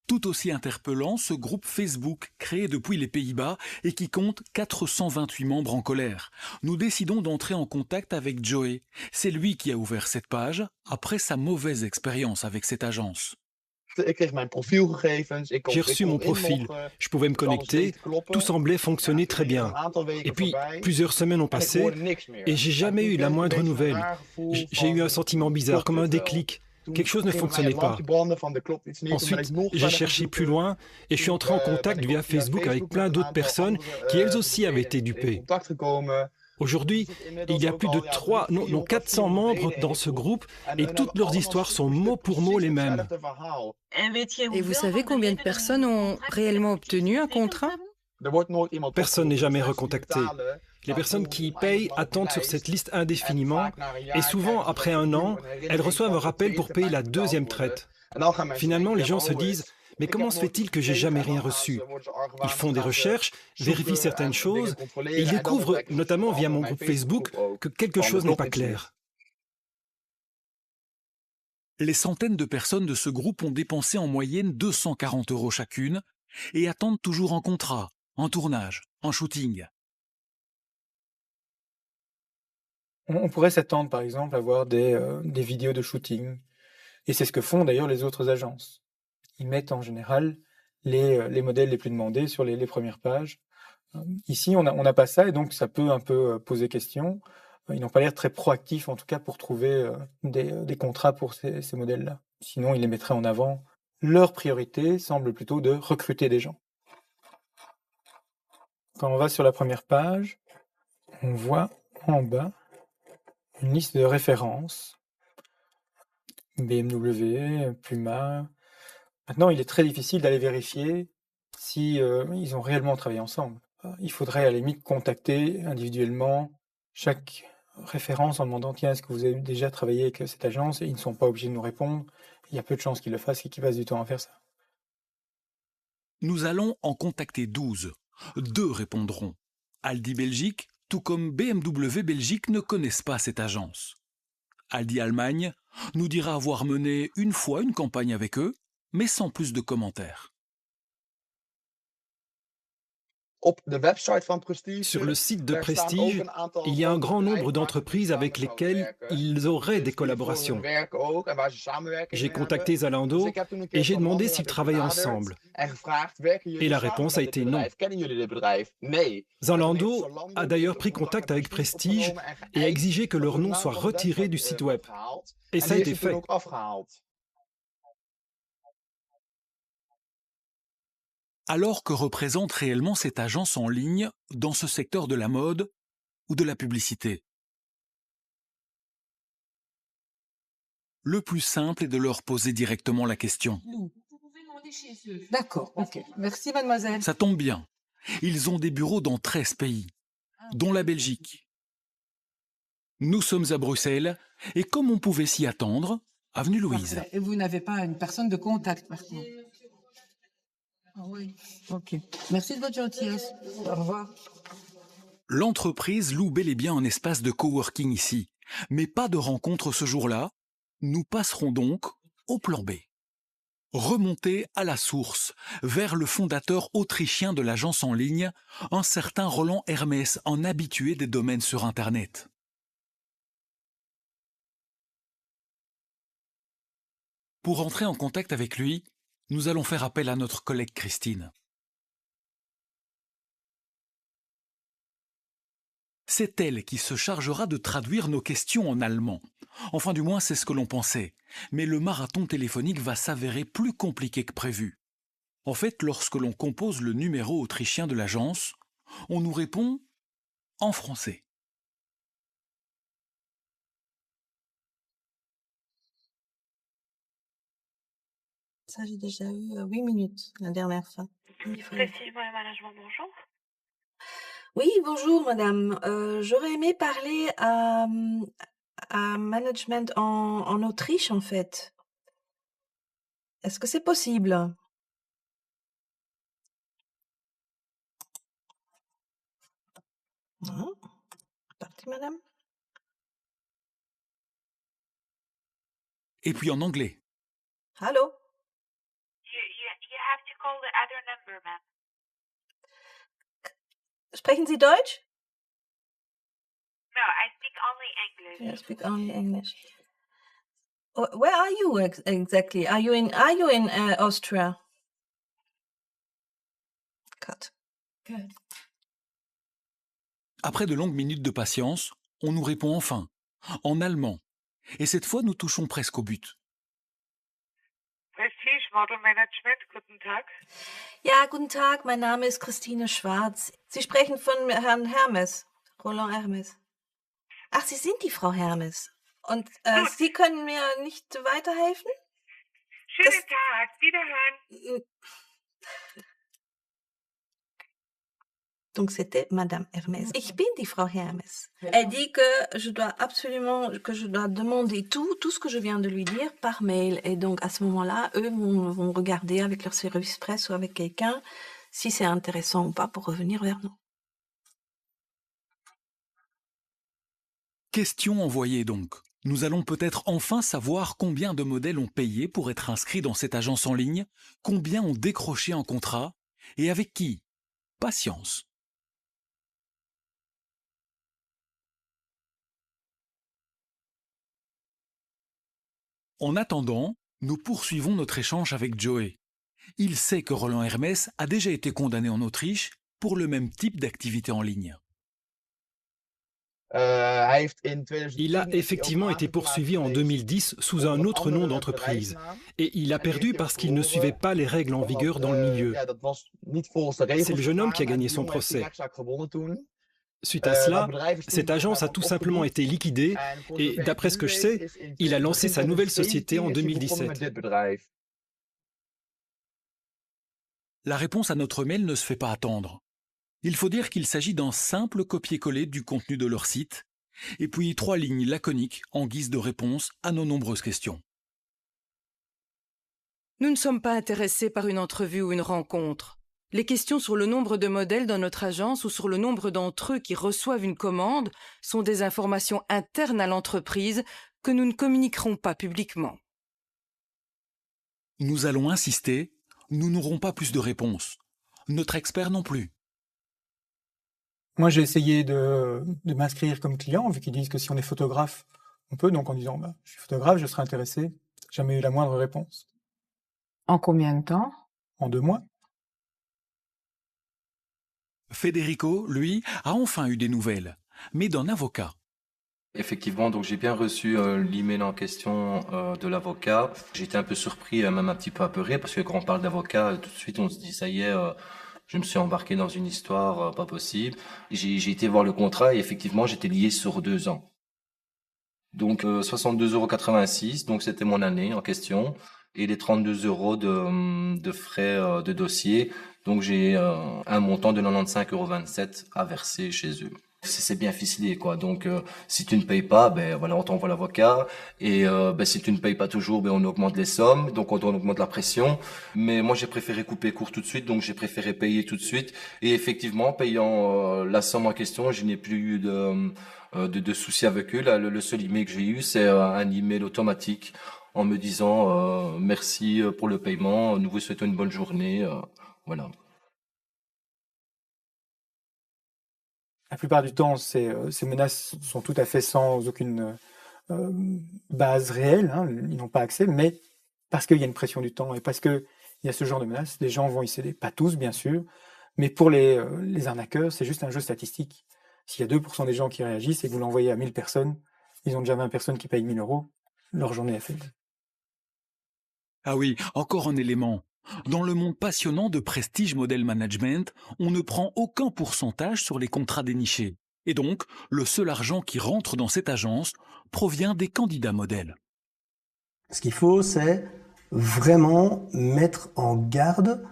Tout aussi interpellant, ce groupe Facebook, créé depuis les Pays-Bas et qui compte 428 membres en colère. Nous décidons d'entrer en contact avec Joey. C'est lui qui a ouvert cette page après sa mauvaise expérience avec cette agence. J'ai reçu mon profil, je pouvais me connecter, tout semblait fonctionner très bien. Et puis, plusieurs semaines ont passé et j'ai jamais eu la moindre nouvelle. J'ai eu un sentiment bizarre, comme un déclic. Quelque chose ne fonctionnait pas. Ensuite, j'ai cherché plus loin et je suis entré en contact via Facebook avec plein d'autres personnes qui elles aussi avaient été dupées. Aujourd'hui, il y a plus de 400 membres dans ce groupe et toutes leurs histoires sont mot pour mot les mêmes. Et vous savez combien de personnes ont réellement obtenu un contrat? Personne n'est jamais recontacté. Les personnes qui y payent attendent sur cette liste indéfiniment et souvent, après 1 an, elles reçoivent un rappel pour payer la 2e traite. Finalement, les gens se disent « Mais comment se fait-il que j'ai jamais rien reçu ?» Ils font des recherches, vérifient certaines choses et ils découvrent, notamment via mon groupe Facebook, que quelque chose n'est pas clair. Les centaines de personnes de ce groupe ont dépensé en moyenne 240 € chacune et attendent toujours un contrat, un tournage, un shooting. On pourrait s'attendre, par exemple, à voir des vidéos de shooting. Et c'est ce que font d'ailleurs les autres agences. Ils mettent en général les modèles les plus demandés sur les premières pages. Ici, on n'a pas ça, et donc ça peut un peu poser question. Ils n'ont pas l'air très proactifs, en tout cas, pour trouver des contrats pour ces modèles-là. Sinon, ils les mettraient en avant. Leur priorité semble plutôt de recruter des gens. Quand on va sur la première page, on voit en bas une liste de références. BMW, Puma. Maintenant, il est très difficile d'aller vérifier si ils ont réellement travaillé ensemble. Il faudrait à la limite contacter individuellement chaque référence en demandant « Tiens, est-ce que vous avez déjà travaillé avec cette agence ?» Et ils ne sont pas obligés de nous répondre. Il y a peu de chances qu'ils le fassent et qu'ils passent du temps à faire ça. Nous allons en contacter 12. 2 répondront. Aldi Belgique, tout comme BMW Belgique, ne connaissent pas cette agence. Aldi Allemagne nous dira avoir mené une fois une campagne avec eux, mais sans plus de commentaires. Sur le site de Prestige, il y a un grand nombre d'entreprises avec lesquelles ils auraient des collaborations. J'ai contacté Zalando et j'ai demandé s'ils travaillaient ensemble. Et la réponse a été non. Zalando a d'ailleurs pris contact avec Prestige et a exigé que leur nom soit retiré du site web. Et ça a été fait. Alors que représente réellement cette agence en ligne dans ce secteur de la mode ou de la publicité? Le plus simple est de leur poser directement la question. D'accord, ok. Merci mademoiselle. Ça tombe bien. Ils ont des bureaux dans 13 pays, dont la Belgique. Nous sommes à Bruxelles et comme on pouvait s'y attendre, avenue Louise. Et vous n'avez pas une personne de contact par contre? Ah oui, ok. Merci de votre gentillesse. Au revoir. L'entreprise loue bel et bien un espace de coworking ici, mais pas de rencontre ce jour-là. Nous passerons donc au plan B. Remonter à la source, vers le fondateur autrichien de l'agence en ligne, un certain Roland Hermès, un habitué des domaines sur Internet. Pour entrer en contact avec lui, nous allons faire appel à notre collègue Christine. C'est elle qui se chargera de traduire nos questions en allemand. Enfin, du moins, c'est ce que l'on pensait. Mais le marathon téléphonique va s'avérer plus compliqué que prévu. En fait, lorsque l'on compose le numéro autrichien de l'agence, on nous répond en français. Ça, j'ai déjà eu 8 minutes la dernière fois. Prestige Model Management, bonjour. Oui, bonjour madame. J'aurais aimé parler à management en Autriche en fait. Est-ce que c'est possible? Non. Parti madame. Et puis en anglais. Allô? You have to call the other number, ma'am. Sprechen Sie Deutsch? No, I speak only English. I speak only English. Where are you exactly? Are you in Austria? Cut. Good. Après de longues minutes de patience, on nous répond enfin, en allemand. Et cette fois, nous touchons presque au but. Prestige Model Management, guten Tag. Ja, guten Tag, mein Name ist Christine Schwarz. Sie sprechen von Herrn Hermes, Roland Hermes. Ach, Sie sind die Frau Hermes. Und Sie können mir nicht weiterhelfen? Schönen Tag, wiederhören. Donc c'était Madame Hermes. Ich bin die Frau Hermes. Elle dit que je dois demander tout ce que je viens de lui dire par mail. Et donc à ce moment-là, eux vont regarder avec leur service presse ou avec quelqu'un si c'est intéressant ou pas pour revenir vers nous. Question envoyée donc. Nous allons peut-être enfin savoir combien de modèles ont payé pour être inscrits dans cette agence en ligne, combien ont décroché un contrat, et avec qui. Patience. En attendant, nous poursuivons notre échange avec Joey. Il sait que Roland Hermes a déjà été condamné en Autriche pour le même type d'activité en ligne. Il a effectivement été poursuivi en 2010 sous un autre nom d'entreprise. Et il a perdu parce qu'il ne suivait pas les règles en vigueur dans le milieu. C'est le jeune homme qui a gagné son procès. Suite à cela, cette agence a tout simplement été liquidée et, d'après ce que je sais, il a lancé sa nouvelle société en 2017. La réponse à notre mail ne se fait pas attendre. Il faut dire qu'il s'agit d'un simple copier-coller du contenu de leur site, et puis 3 lignes laconiques en guise de réponse à nos nombreuses questions. Nous ne sommes pas intéressés par une entrevue ou une rencontre. Les questions sur le nombre de modèles dans notre agence ou sur le nombre d'entre eux qui reçoivent une commande sont des informations internes à l'entreprise que nous ne communiquerons pas publiquement. Nous allons insister, nous n'aurons pas plus de réponses. Notre expert non plus. Moi, j'ai essayé de m'inscrire comme client, vu qu'ils disent que si on est photographe, on peut. Donc en disant, je suis photographe, je serai intéressé. Jamais eu la moindre réponse. En combien de temps? En 2 mois. Federico, lui, a enfin eu des nouvelles, mais d'un avocat. Effectivement, donc j'ai bien reçu l'email en question de l'avocat. J'étais un peu surpris, même un petit peu apeuré, parce que quand on parle d'avocat, tout de suite on se dit ça y est, je me suis embarqué dans une histoire pas possible. J'ai été voir le contrat et effectivement j'étais lié sur 2 ans. Donc 62,86 €, donc c'était mon année en question, et les 32 € de frais de dossier. Donc j'ai un montant de 95,27 € à verser chez eux. C'est bien ficelé, quoi. Donc si tu ne payes pas, on t'envoie l'avocat, et si tu ne payes pas toujours, on augmente les sommes, donc on augmente la pression. Mais moi j'ai préféré couper court tout de suite, donc j'ai préféré payer tout de suite. Et effectivement, payant la somme en question, je n'ai plus eu de soucis avec eux. Là, le seul email que j'ai eu, c'est un email automatique en me disant merci pour le paiement, nous vous souhaitons une bonne journée. Voilà. La plupart du temps, ces menaces sont tout à fait sans aucune base réelle, hein, ils n'ont pas accès, mais parce qu'il y a une pression du temps et parce qu'il y a ce genre de menaces, les gens vont y céder. Pas tous, bien sûr, mais pour les arnaqueurs, c'est juste un jeu statistique. S'il y a 2% des gens qui réagissent et que vous l'envoyez à 1000 personnes, ils ont déjà 20 personnes qui payent 1 000 €, leur journée est faite. Ah oui, encore un élément. Dans le monde passionnant de Prestige Model Management, on ne prend aucun pourcentage sur les contrats dénichés. Et donc, le seul argent qui rentre dans cette agence provient des candidats modèles. Ce qu'il faut, c'est vraiment mettre en garde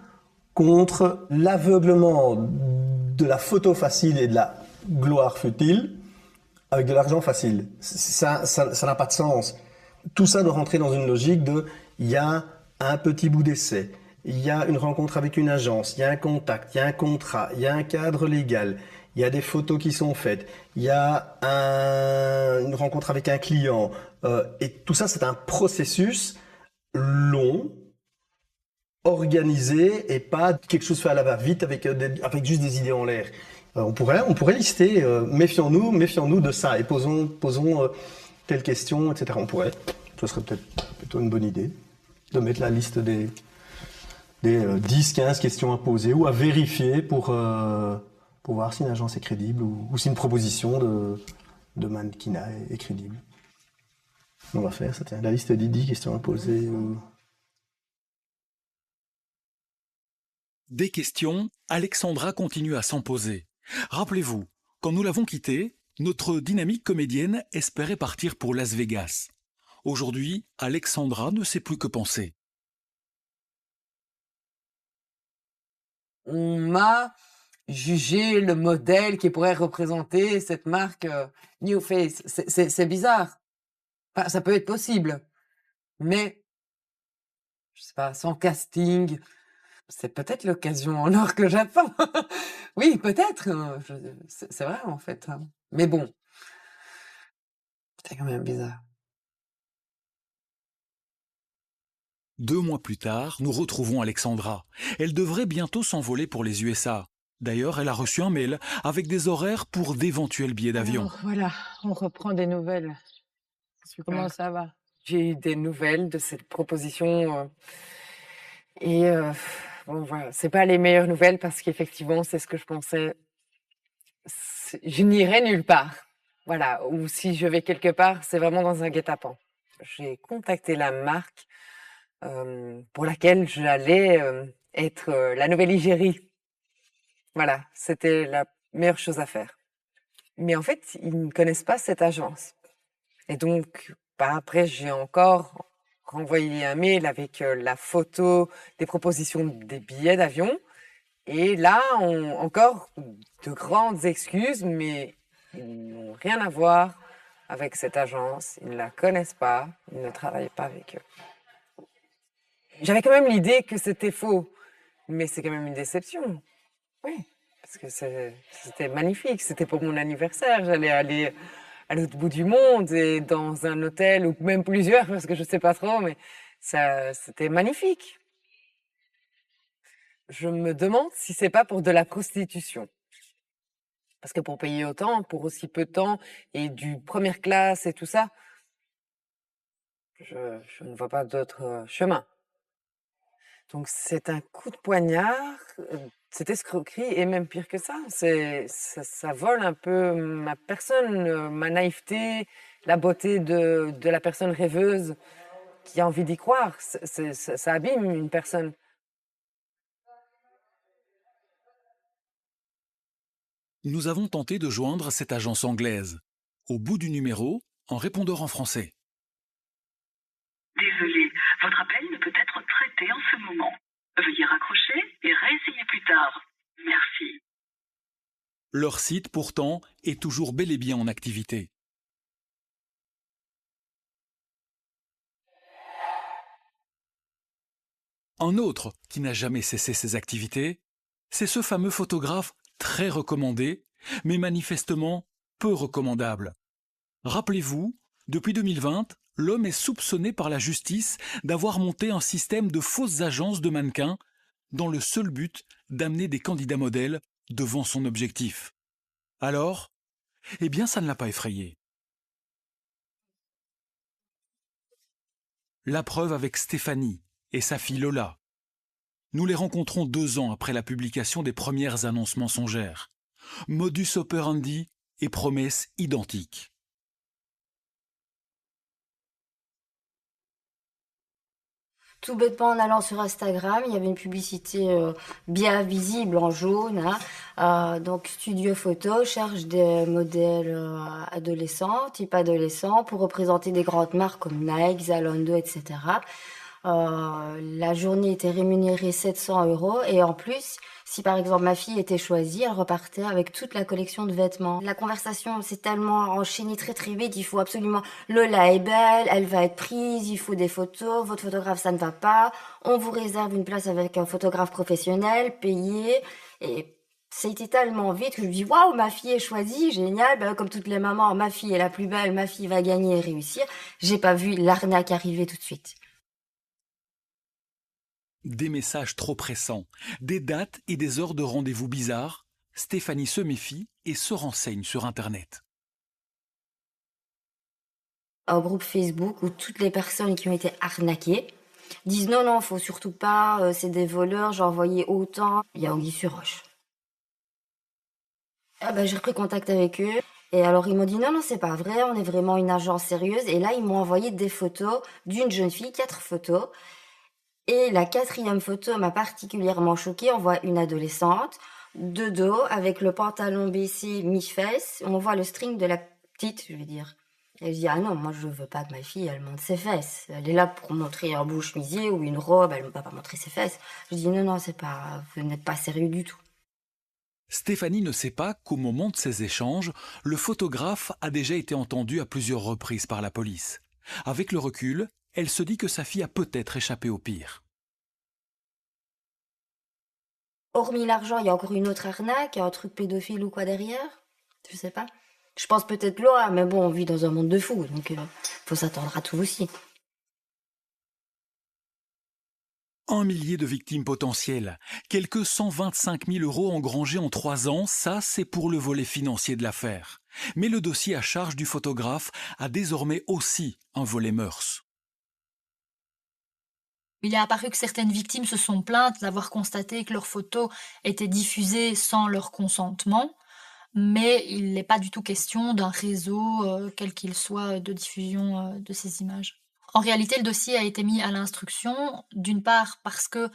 contre l'aveuglement de la photo facile et de la gloire futile avec de l'argent facile. Ça n'a pas de sens. Tout ça doit rentrer dans une logique de il y a un petit bout d'essai, il y a une rencontre avec une agence, il y a un contact, il y a un contrat, il y a un cadre légal, il y a des photos qui sont faites, il y a une rencontre avec un client. Et tout ça, c'est un processus long, organisé et pas quelque chose fait à la va-vite avec juste des idées en l'air. On pourrait lister, méfions-nous de ça et posons telle question, etc. On pourrait. Ce serait peut-être plutôt une bonne idée de mettre la liste des 10-15 questions à poser ou à vérifier pour voir si une agence est crédible ou si une proposition de mannequinat est crédible. On va faire ça, tiens, la liste des 10 questions à poser. Des questions, Alexandra continue à s'en poser. Rappelez-vous, quand nous l'avons quittée, notre dynamique comédienne espérait partir pour Las Vegas. Aujourd'hui, Alexandra ne sait plus que penser. On m'a jugé le modèle qui pourrait représenter cette marque New Face. C'est bizarre. Enfin, ça peut être possible. Mais, je sais pas, sans casting, c'est peut-être l'occasion en or que j'attends. Oui, peut-être. C'est vrai, en fait. Mais bon, c'est quand même bizarre. 2 mois plus tard, nous retrouvons Alexandra. Elle devrait bientôt s'envoler pour les USA. D'ailleurs, elle a reçu un mail avec des horaires pour d'éventuels billets d'avion. Alors, voilà, on reprend des nouvelles. Comment ça va? J'ai eu des nouvelles de cette proposition et bon voilà, c'est pas les meilleures nouvelles parce qu'effectivement, c'est ce que je pensais. Je n'irai nulle part. Voilà, ou si je vais quelque part, c'est vraiment dans un guet-apens. J'ai contacté la marque pour laquelle j'allais être la nouvelle égérie. Voilà, c'était la meilleure chose à faire. Mais en fait, ils ne connaissent pas cette agence. Et donc, après, j'ai encore renvoyé un mail avec la photo des propositions des billets d'avion. Et là, encore de grandes excuses, mais ils n'ont rien à voir avec cette agence. Ils ne la connaissent pas, ils ne travaillent pas avec eux. J'avais quand même l'idée que c'était faux, mais c'est quand même une déception. Oui, parce que c'était magnifique, c'était pour mon anniversaire, j'allais aller à l'autre bout du monde et dans un hôtel ou même plusieurs parce que je sais pas trop, mais c'était magnifique. Je me demande si c'est pas pour de la prostitution. Parce que pour payer autant, pour aussi peu de temps et du première classe et tout ça, je ne vois pas d'autre chemin. Donc c'est un coup de poignard, cette escroquerie est même pire que ça. Ça vole un peu ma personne, ma naïveté, la beauté de la personne rêveuse qui a envie d'y croire. Ça abîme une personne. Nous avons tenté de joindre cette agence anglaise. Au bout du numéro, un répondeur en français. Désolé, votre appel ne peut être traité en ce moment. Veuillez raccrocher et réessayer plus tard. Merci. Leur site, pourtant, est toujours bel et bien en activité. Un autre qui n'a jamais cessé ses activités, c'est ce fameux photographe très recommandé, mais manifestement peu recommandable. Rappelez-vous, depuis 2020, l'homme est soupçonné par la justice d'avoir monté un système de fausses agences de mannequins dans le seul but d'amener des candidats modèles devant son objectif. Alors, eh bien ça ne l'a pas effrayé. La preuve avec Stéphanie et sa fille Lola. Nous les rencontrons 2 ans après la publication des premières annonces mensongères. Modus operandi et promesses identiques. Tout bêtement, en allant sur Instagram, il y avait une publicité bien visible en jaune. Donc, Studio Photo cherche des modèles adolescents, type adolescent, pour représenter des grandes marques comme Nike, Zalando, etc. La journée était rémunérée 700 €. Et en plus, si par exemple ma fille était choisie, elle repartait avec toute la collection de vêtements. La conversation s'est tellement enchaînée très très vite. Il faut absolument, Lola est belle, elle va être prise, il faut des photos, votre photographe ça ne va pas. On vous réserve une place avec un photographe professionnel, payé. Et ça a été tellement vite que je me dis waouh, ma fille est choisie, génial. Ben, comme toutes les mamans, ma fille est la plus belle, ma fille va gagner et réussir. J'ai pas vu l'arnaque arriver tout de suite. Des messages trop pressants, des dates et des heures de rendez-vous bizarres, Stéphanie se méfie et se renseigne sur Internet. Un groupe Facebook où toutes les personnes qui ont été arnaquées disent non, non, faut surtout pas, c'est des voleurs, j'ai envoyé autant. Il y a anguille sur roche. Ah ben, j'ai repris contact avec eux. Et alors ils m'ont dit non, non, c'est pas vrai, on est vraiment une agence sérieuse. Et là, ils m'ont envoyé des photos d'une jeune fille, 4 photos. Et la 4e photo m'a particulièrement choquée. On voit une adolescente, de dos, avec le pantalon baissé mi-fesse. On voit le string de la petite, je veux dire. Et je dis, ah non, moi je veux pas que ma fille, elle montre ses fesses. Elle est là pour montrer un beau chemisier ou une robe, elle ne va pas montrer ses fesses. Je dis, non, non, c'est pas, vous n'êtes pas sérieux du tout. Stéphanie ne sait pas qu'au moment de ces échanges, le photographe a déjà été entendu à plusieurs reprises par la police. Avec le recul, elle se dit que sa fille a peut-être échappé au pire. Hormis l'argent, il y a encore une autre arnaque, un truc pédophile ou quoi derrière? Je sais pas. Je pense peut-être Laura, mais bon, on vit dans un monde de fous, donc faut s'attendre à tout aussi. 1 millier de victimes potentielles, quelques 125 000 € engrangés en 3 ans, ça c'est pour le volet financier de l'affaire. Mais le dossier à charge du photographe a désormais aussi un volet mœurs. Il est apparu que certaines victimes se sont plaintes d'avoir constaté que leurs photos étaient diffusées sans leur consentement, mais il n'est pas du tout question d'un réseau, quel qu'il soit, de diffusion de ces images. En réalité, le dossier a été mis à l'instruction, d'une part parce que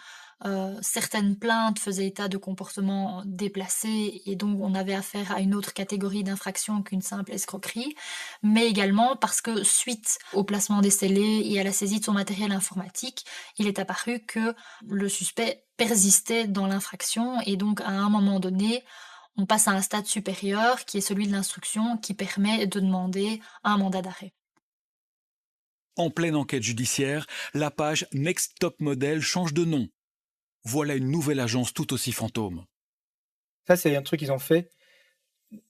certaines plaintes faisaient état de comportements déplacés et donc on avait affaire à une autre catégorie d'infraction qu'une simple escroquerie, mais également parce que suite au placement des scellés et à la saisie de son matériel informatique, il est apparu que le suspect persistait dans l'infraction et donc à un moment donné, on passe à un stade supérieur qui est celui de l'instruction qui permet de demander un mandat d'arrêt. En pleine enquête judiciaire, la page Next Top Model change de nom. Voilà une nouvelle agence tout aussi fantôme. Ça, c'est un truc qu'ils ont fait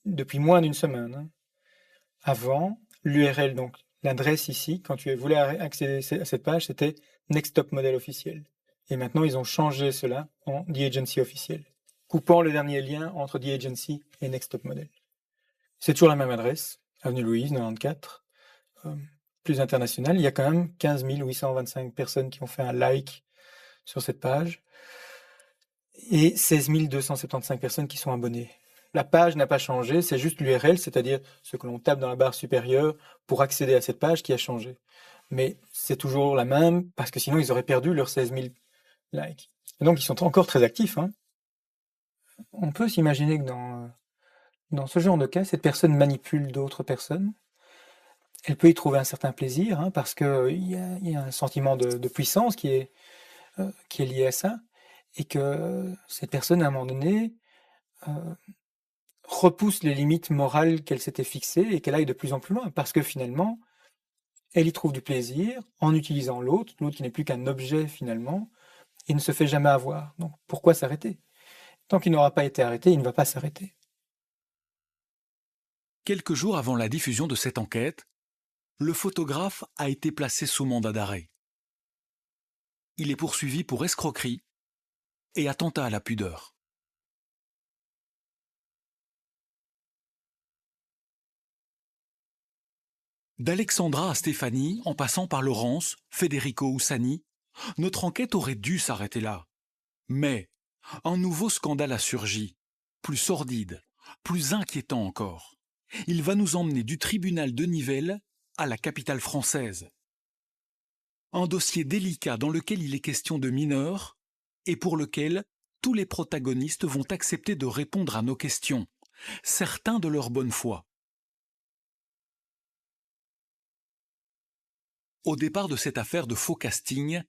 depuis moins d'une semaine. Hein. Avant, l'URL, donc l'adresse ici, quand tu voulais accéder à cette page, c'était Next Top Model officiel. Et maintenant, ils ont changé cela en The Agency officiel, coupant le dernier lien entre The Agency et Next Top Model. C'est toujours la même adresse, avenue Louise, 94. Plus international, il y a quand même 15 825 personnes qui ont fait un like sur cette page et 16 275 personnes qui sont abonnées. La page n'a pas changé, c'est juste l'URL, c'est-à-dire ce que l'on tape dans la barre supérieure pour accéder à cette page qui a changé. Mais c'est toujours la même parce que sinon ils auraient perdu leurs 16 000 likes. Et donc ils sont encore très actifs. Hein. On peut s'imaginer que dans ce genre de cas, cette personne manipule d'autres personnes. Elle peut y trouver un certain plaisir, hein, parce qu'il y a un sentiment de puissance qui est lié à ça, et que cette personne, à un moment donné, repousse les limites morales qu'elle s'était fixées et qu'elle aille de plus en plus loin, parce que finalement, elle y trouve du plaisir en utilisant l'autre qui n'est plus qu'un objet finalement, et ne se fait jamais avoir. Donc pourquoi s'arrêter? Tant qu'il n'aura pas été arrêté, il ne va pas s'arrêter. Quelques jours avant la diffusion de cette enquête, le photographe a été placé sous mandat d'arrêt. Il est poursuivi pour escroquerie et attentat à la pudeur. D'Alexandra à Stéphanie, en passant par Laurence, Federico ou Sani, notre enquête aurait dû s'arrêter là. Mais un nouveau scandale a surgi, plus sordide, plus inquiétant encore. Il va nous emmener du tribunal de Nivelles à la capitale française. Un dossier délicat dans lequel il est question de mineurs et pour lequel tous les protagonistes vont accepter de répondre à nos questions, certains de leur bonne foi. Au départ de cette affaire de faux casting,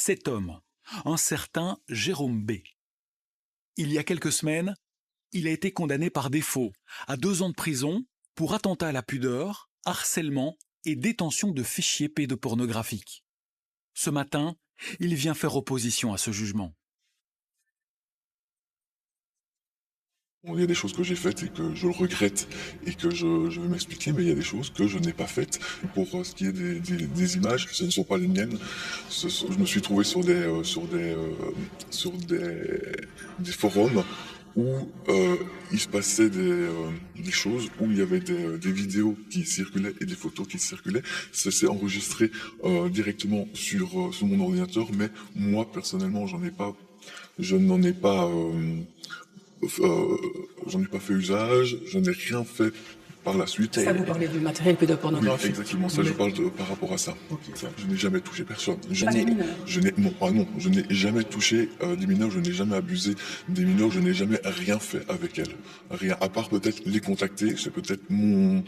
Cet homme, un certain Jérôme B. Il y a quelques semaines, il a été condamné par défaut à 2 ans de prison pour attentat à la pudeur, harcèlement et détention de fichiers pédopornographiques. Ce matin, il vient faire opposition à ce jugement. Bon, il y a des choses que j'ai faites et que je le regrette et que je vais m'expliquer, mais il y a des choses que je n'ai pas faites. Pour ce qui est des images, ce ne sont pas les miennes. Je me suis trouvé sur des forums où il se passait des choses, où il y avait des vidéos qui circulaient et des photos qui circulaient. Ça s'est enregistré directement sur mon ordinateur, mais moi personnellement, je n'en ai pas fait usage, je n'ai rien fait par la suite. Ça, vous parlez du matériel pédopornographique. Oui, exactement, ça, je parle par rapport à ça. Okay. Ça. Je n'ai jamais touché personne. Je pas n'ai jamais touché des mineurs, je n'ai jamais abusé des mineurs, je n'ai jamais rien fait avec elles. Rien, à part peut-être les contacter, c'est peut-être mon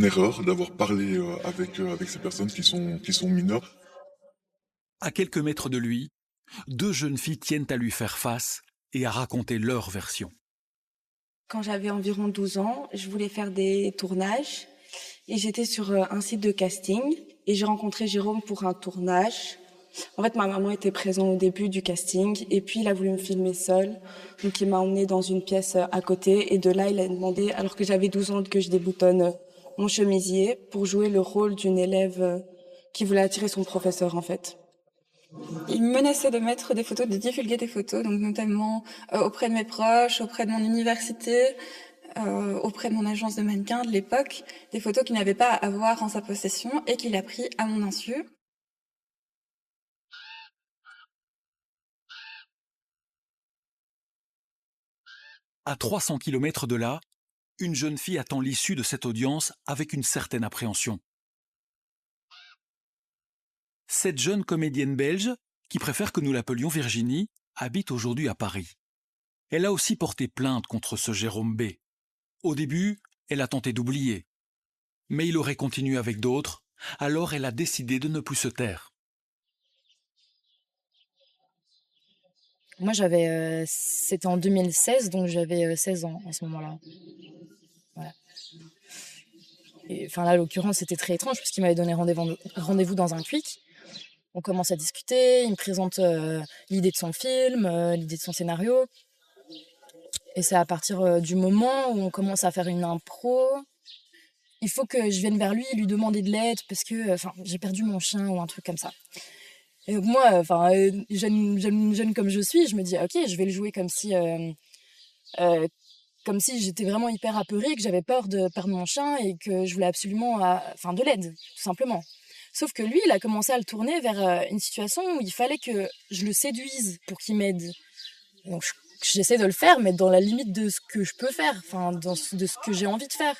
erreur d'avoir parlé avec ces personnes qui sont mineures. À quelques mètres de lui, 2 jeunes filles tiennent à lui faire face et à raconter leur version. Quand j'avais environ 12 ans, je voulais faire des tournages et j'étais sur un site de casting et j'ai rencontré Jérôme pour un tournage. En fait, ma maman était présente au début du casting et puis il a voulu me filmer seul. Donc il m'a emmenée dans une pièce à côté et de là, il a demandé, alors que j'avais 12 ans, que je déboutonne mon chemisier pour jouer le rôle d'une élève qui voulait attirer son professeur, en fait. Il me menaçait de mettre des photos, de divulguer des photos, donc notamment auprès de mes proches, auprès de mon université, auprès de mon agence de mannequins de l'époque, des photos qu'il n'avait pas à avoir en sa possession et qu'il a pris à mon insu. À 300 km de là, une jeune fille attend l'issue de cette audience avec une certaine appréhension. Cette jeune comédienne belge, qui préfère que nous l'appelions Virginie, habite aujourd'hui à Paris. Elle a aussi porté plainte contre ce Jérôme B. Au début, elle a tenté d'oublier. Mais il aurait continué avec d'autres, alors elle a décidé de ne plus se taire. Moi, c'était en 2016, donc j'avais 16 ans à ce moment-là. Voilà. Et, enfin, là, l'occurrence, c'était très étrange puisqu'il m'avait donné rendez-vous dans un Quick. On commence à discuter, il me présente l'idée de son film, l'idée de son scénario. Et c'est à partir du moment où on commence à faire une impro, il faut que je vienne vers lui et lui demander de l'aide parce que j'ai perdu mon chien ou un truc comme ça. Et donc moi, jeune comme je suis, je me dis ok, je vais le jouer comme si j'étais vraiment hyper apeurée, que j'avais peur de perdre mon chien et que je voulais absolument de l'aide, tout simplement. Sauf que lui, il a commencé à le tourner vers une situation où il fallait que je le séduise pour qu'il m'aide. Donc j'essaie de le faire, mais dans la limite de ce que je peux faire, de ce que j'ai envie de faire.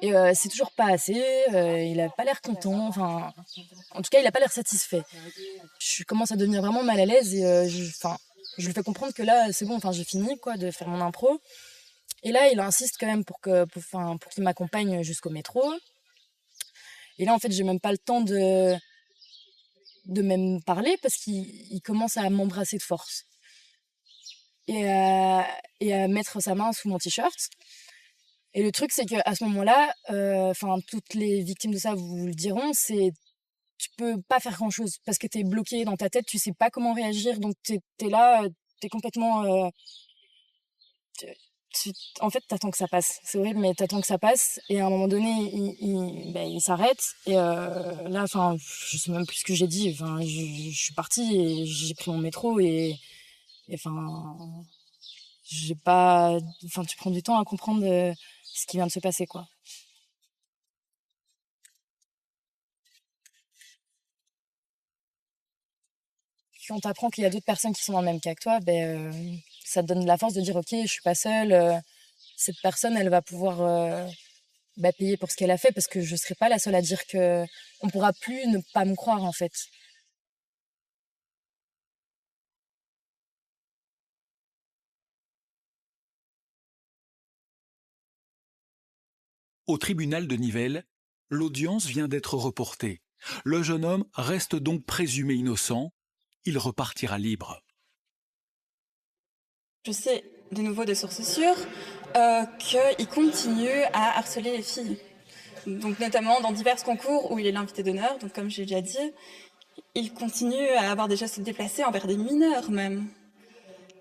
Et c'est toujours pas assez, il a pas l'air content, en tout cas, il a pas l'air satisfait. Je commence à devenir vraiment mal à l'aise et je lui fais comprendre que là, c'est bon, j'ai fini de faire mon impro. Et là, il insiste quand même pour qu'il m'accompagne jusqu'au métro. Et là, en fait, j'ai même pas le temps de même parler parce qu'il commence à m'embrasser de force. Et à mettre sa main sous mon t-shirt. Et le truc, c'est qu'à ce moment-là, toutes les victimes de ça vous le diront, tu peux pas faire grand-chose parce que t'es bloqué dans ta tête, tu sais pas comment réagir, donc t'es là, t'es complètement... en fait, t'attends que ça passe. C'est horrible, mais t'attends que ça passe. Et à un moment donné, il s'arrête. Et là, je sais même plus ce que j'ai dit. Je suis partie et j'ai pris mon métro et j'ai pas... tu prends du temps à comprendre ce qui vient de se passer, quoi. Quand t'apprends qu'il y a d'autres personnes qui sont dans le même cas que toi, ça te donne de la force de dire ok, je suis pas seule. Cette personne, elle va pouvoir payer pour ce qu'elle a fait parce que je serai pas la seule à dire que on pourra plus ne pas me croire, en fait. Au tribunal de Nivelles, L'audience vient d'être reportée. Le jeune homme reste donc présumé innocent. Il repartira libre. Je sais de nouveau de sources sûres qu'il continue à harceler les filles. Donc notamment dans divers concours où il est l'invité d'honneur, donc comme j'ai déjà dit, il continue à avoir des gestes déplacés envers des mineurs même.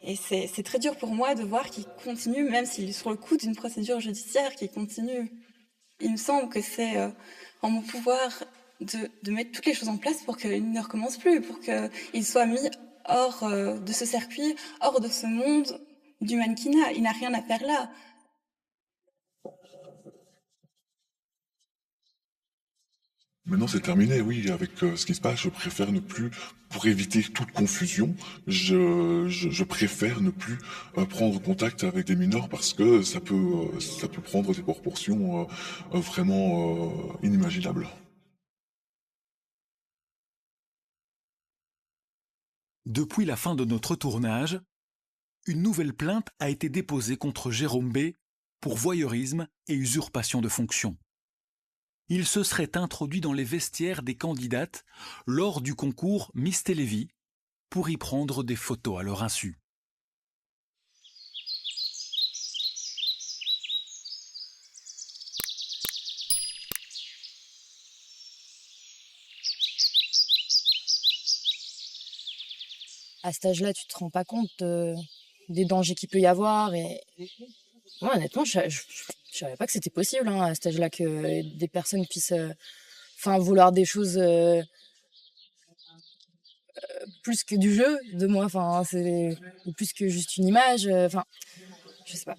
Et c'est très dur pour moi de voir qu'il continue, même s'il est sur le coup d'une procédure judiciaire, qu'il continue. Il me semble que c'est en mon pouvoir de mettre toutes les choses en place pour qu'il ne recommence plus, pour qu'il soit mis hors de ce circuit, hors de ce monde du mannequinat. Il n'a rien à faire là. Maintenant, c'est terminé, oui, avec ce qui se passe. Je préfère ne plus, pour éviter toute confusion, je préfère ne plus prendre contact avec des mineurs parce que ça peut prendre des proportions vraiment inimaginables. Depuis la fin de notre tournage, une nouvelle plainte a été déposée contre Jérôme B. pour voyeurisme et usurpation de fonction. Il se serait introduit dans les vestiaires des candidates lors du concours Miss Télévie pour y prendre des photos à leur insu. À cet âge-là, tu te rends pas compte des dangers qu'il peut y avoir. Et moi, honnêtement, je savais pas que c'était possible à cet âge-là que des personnes puissent vouloir des choses plus que du jeu de moi. C'est plus que juste une image. Je sais pas.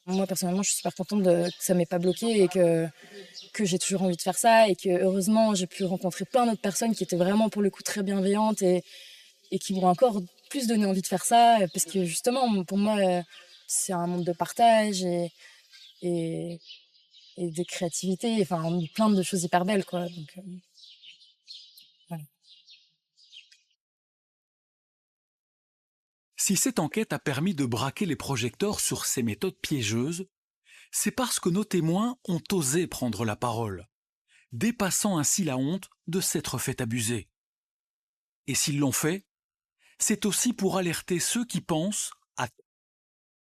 Moi, personnellement, je suis super contente que ça m'ait pas bloqué et que j'ai toujours envie de faire ça. Et que, heureusement, j'ai pu rencontrer plein d'autres personnes qui étaient vraiment, pour le coup, très bienveillantes et qui m'ont encore plus donné envie de faire ça. Parce que, justement, pour moi, c'est un monde de partage et de créativité. Plein de choses hyper belles, quoi. Donc, voilà. Si cette enquête a permis de braquer les projecteurs sur ces méthodes piégeuses, c'est parce que nos témoins ont osé prendre la parole, dépassant ainsi la honte de s'être fait abuser. Et s'ils l'ont fait, c'est aussi pour alerter ceux qui pensent, à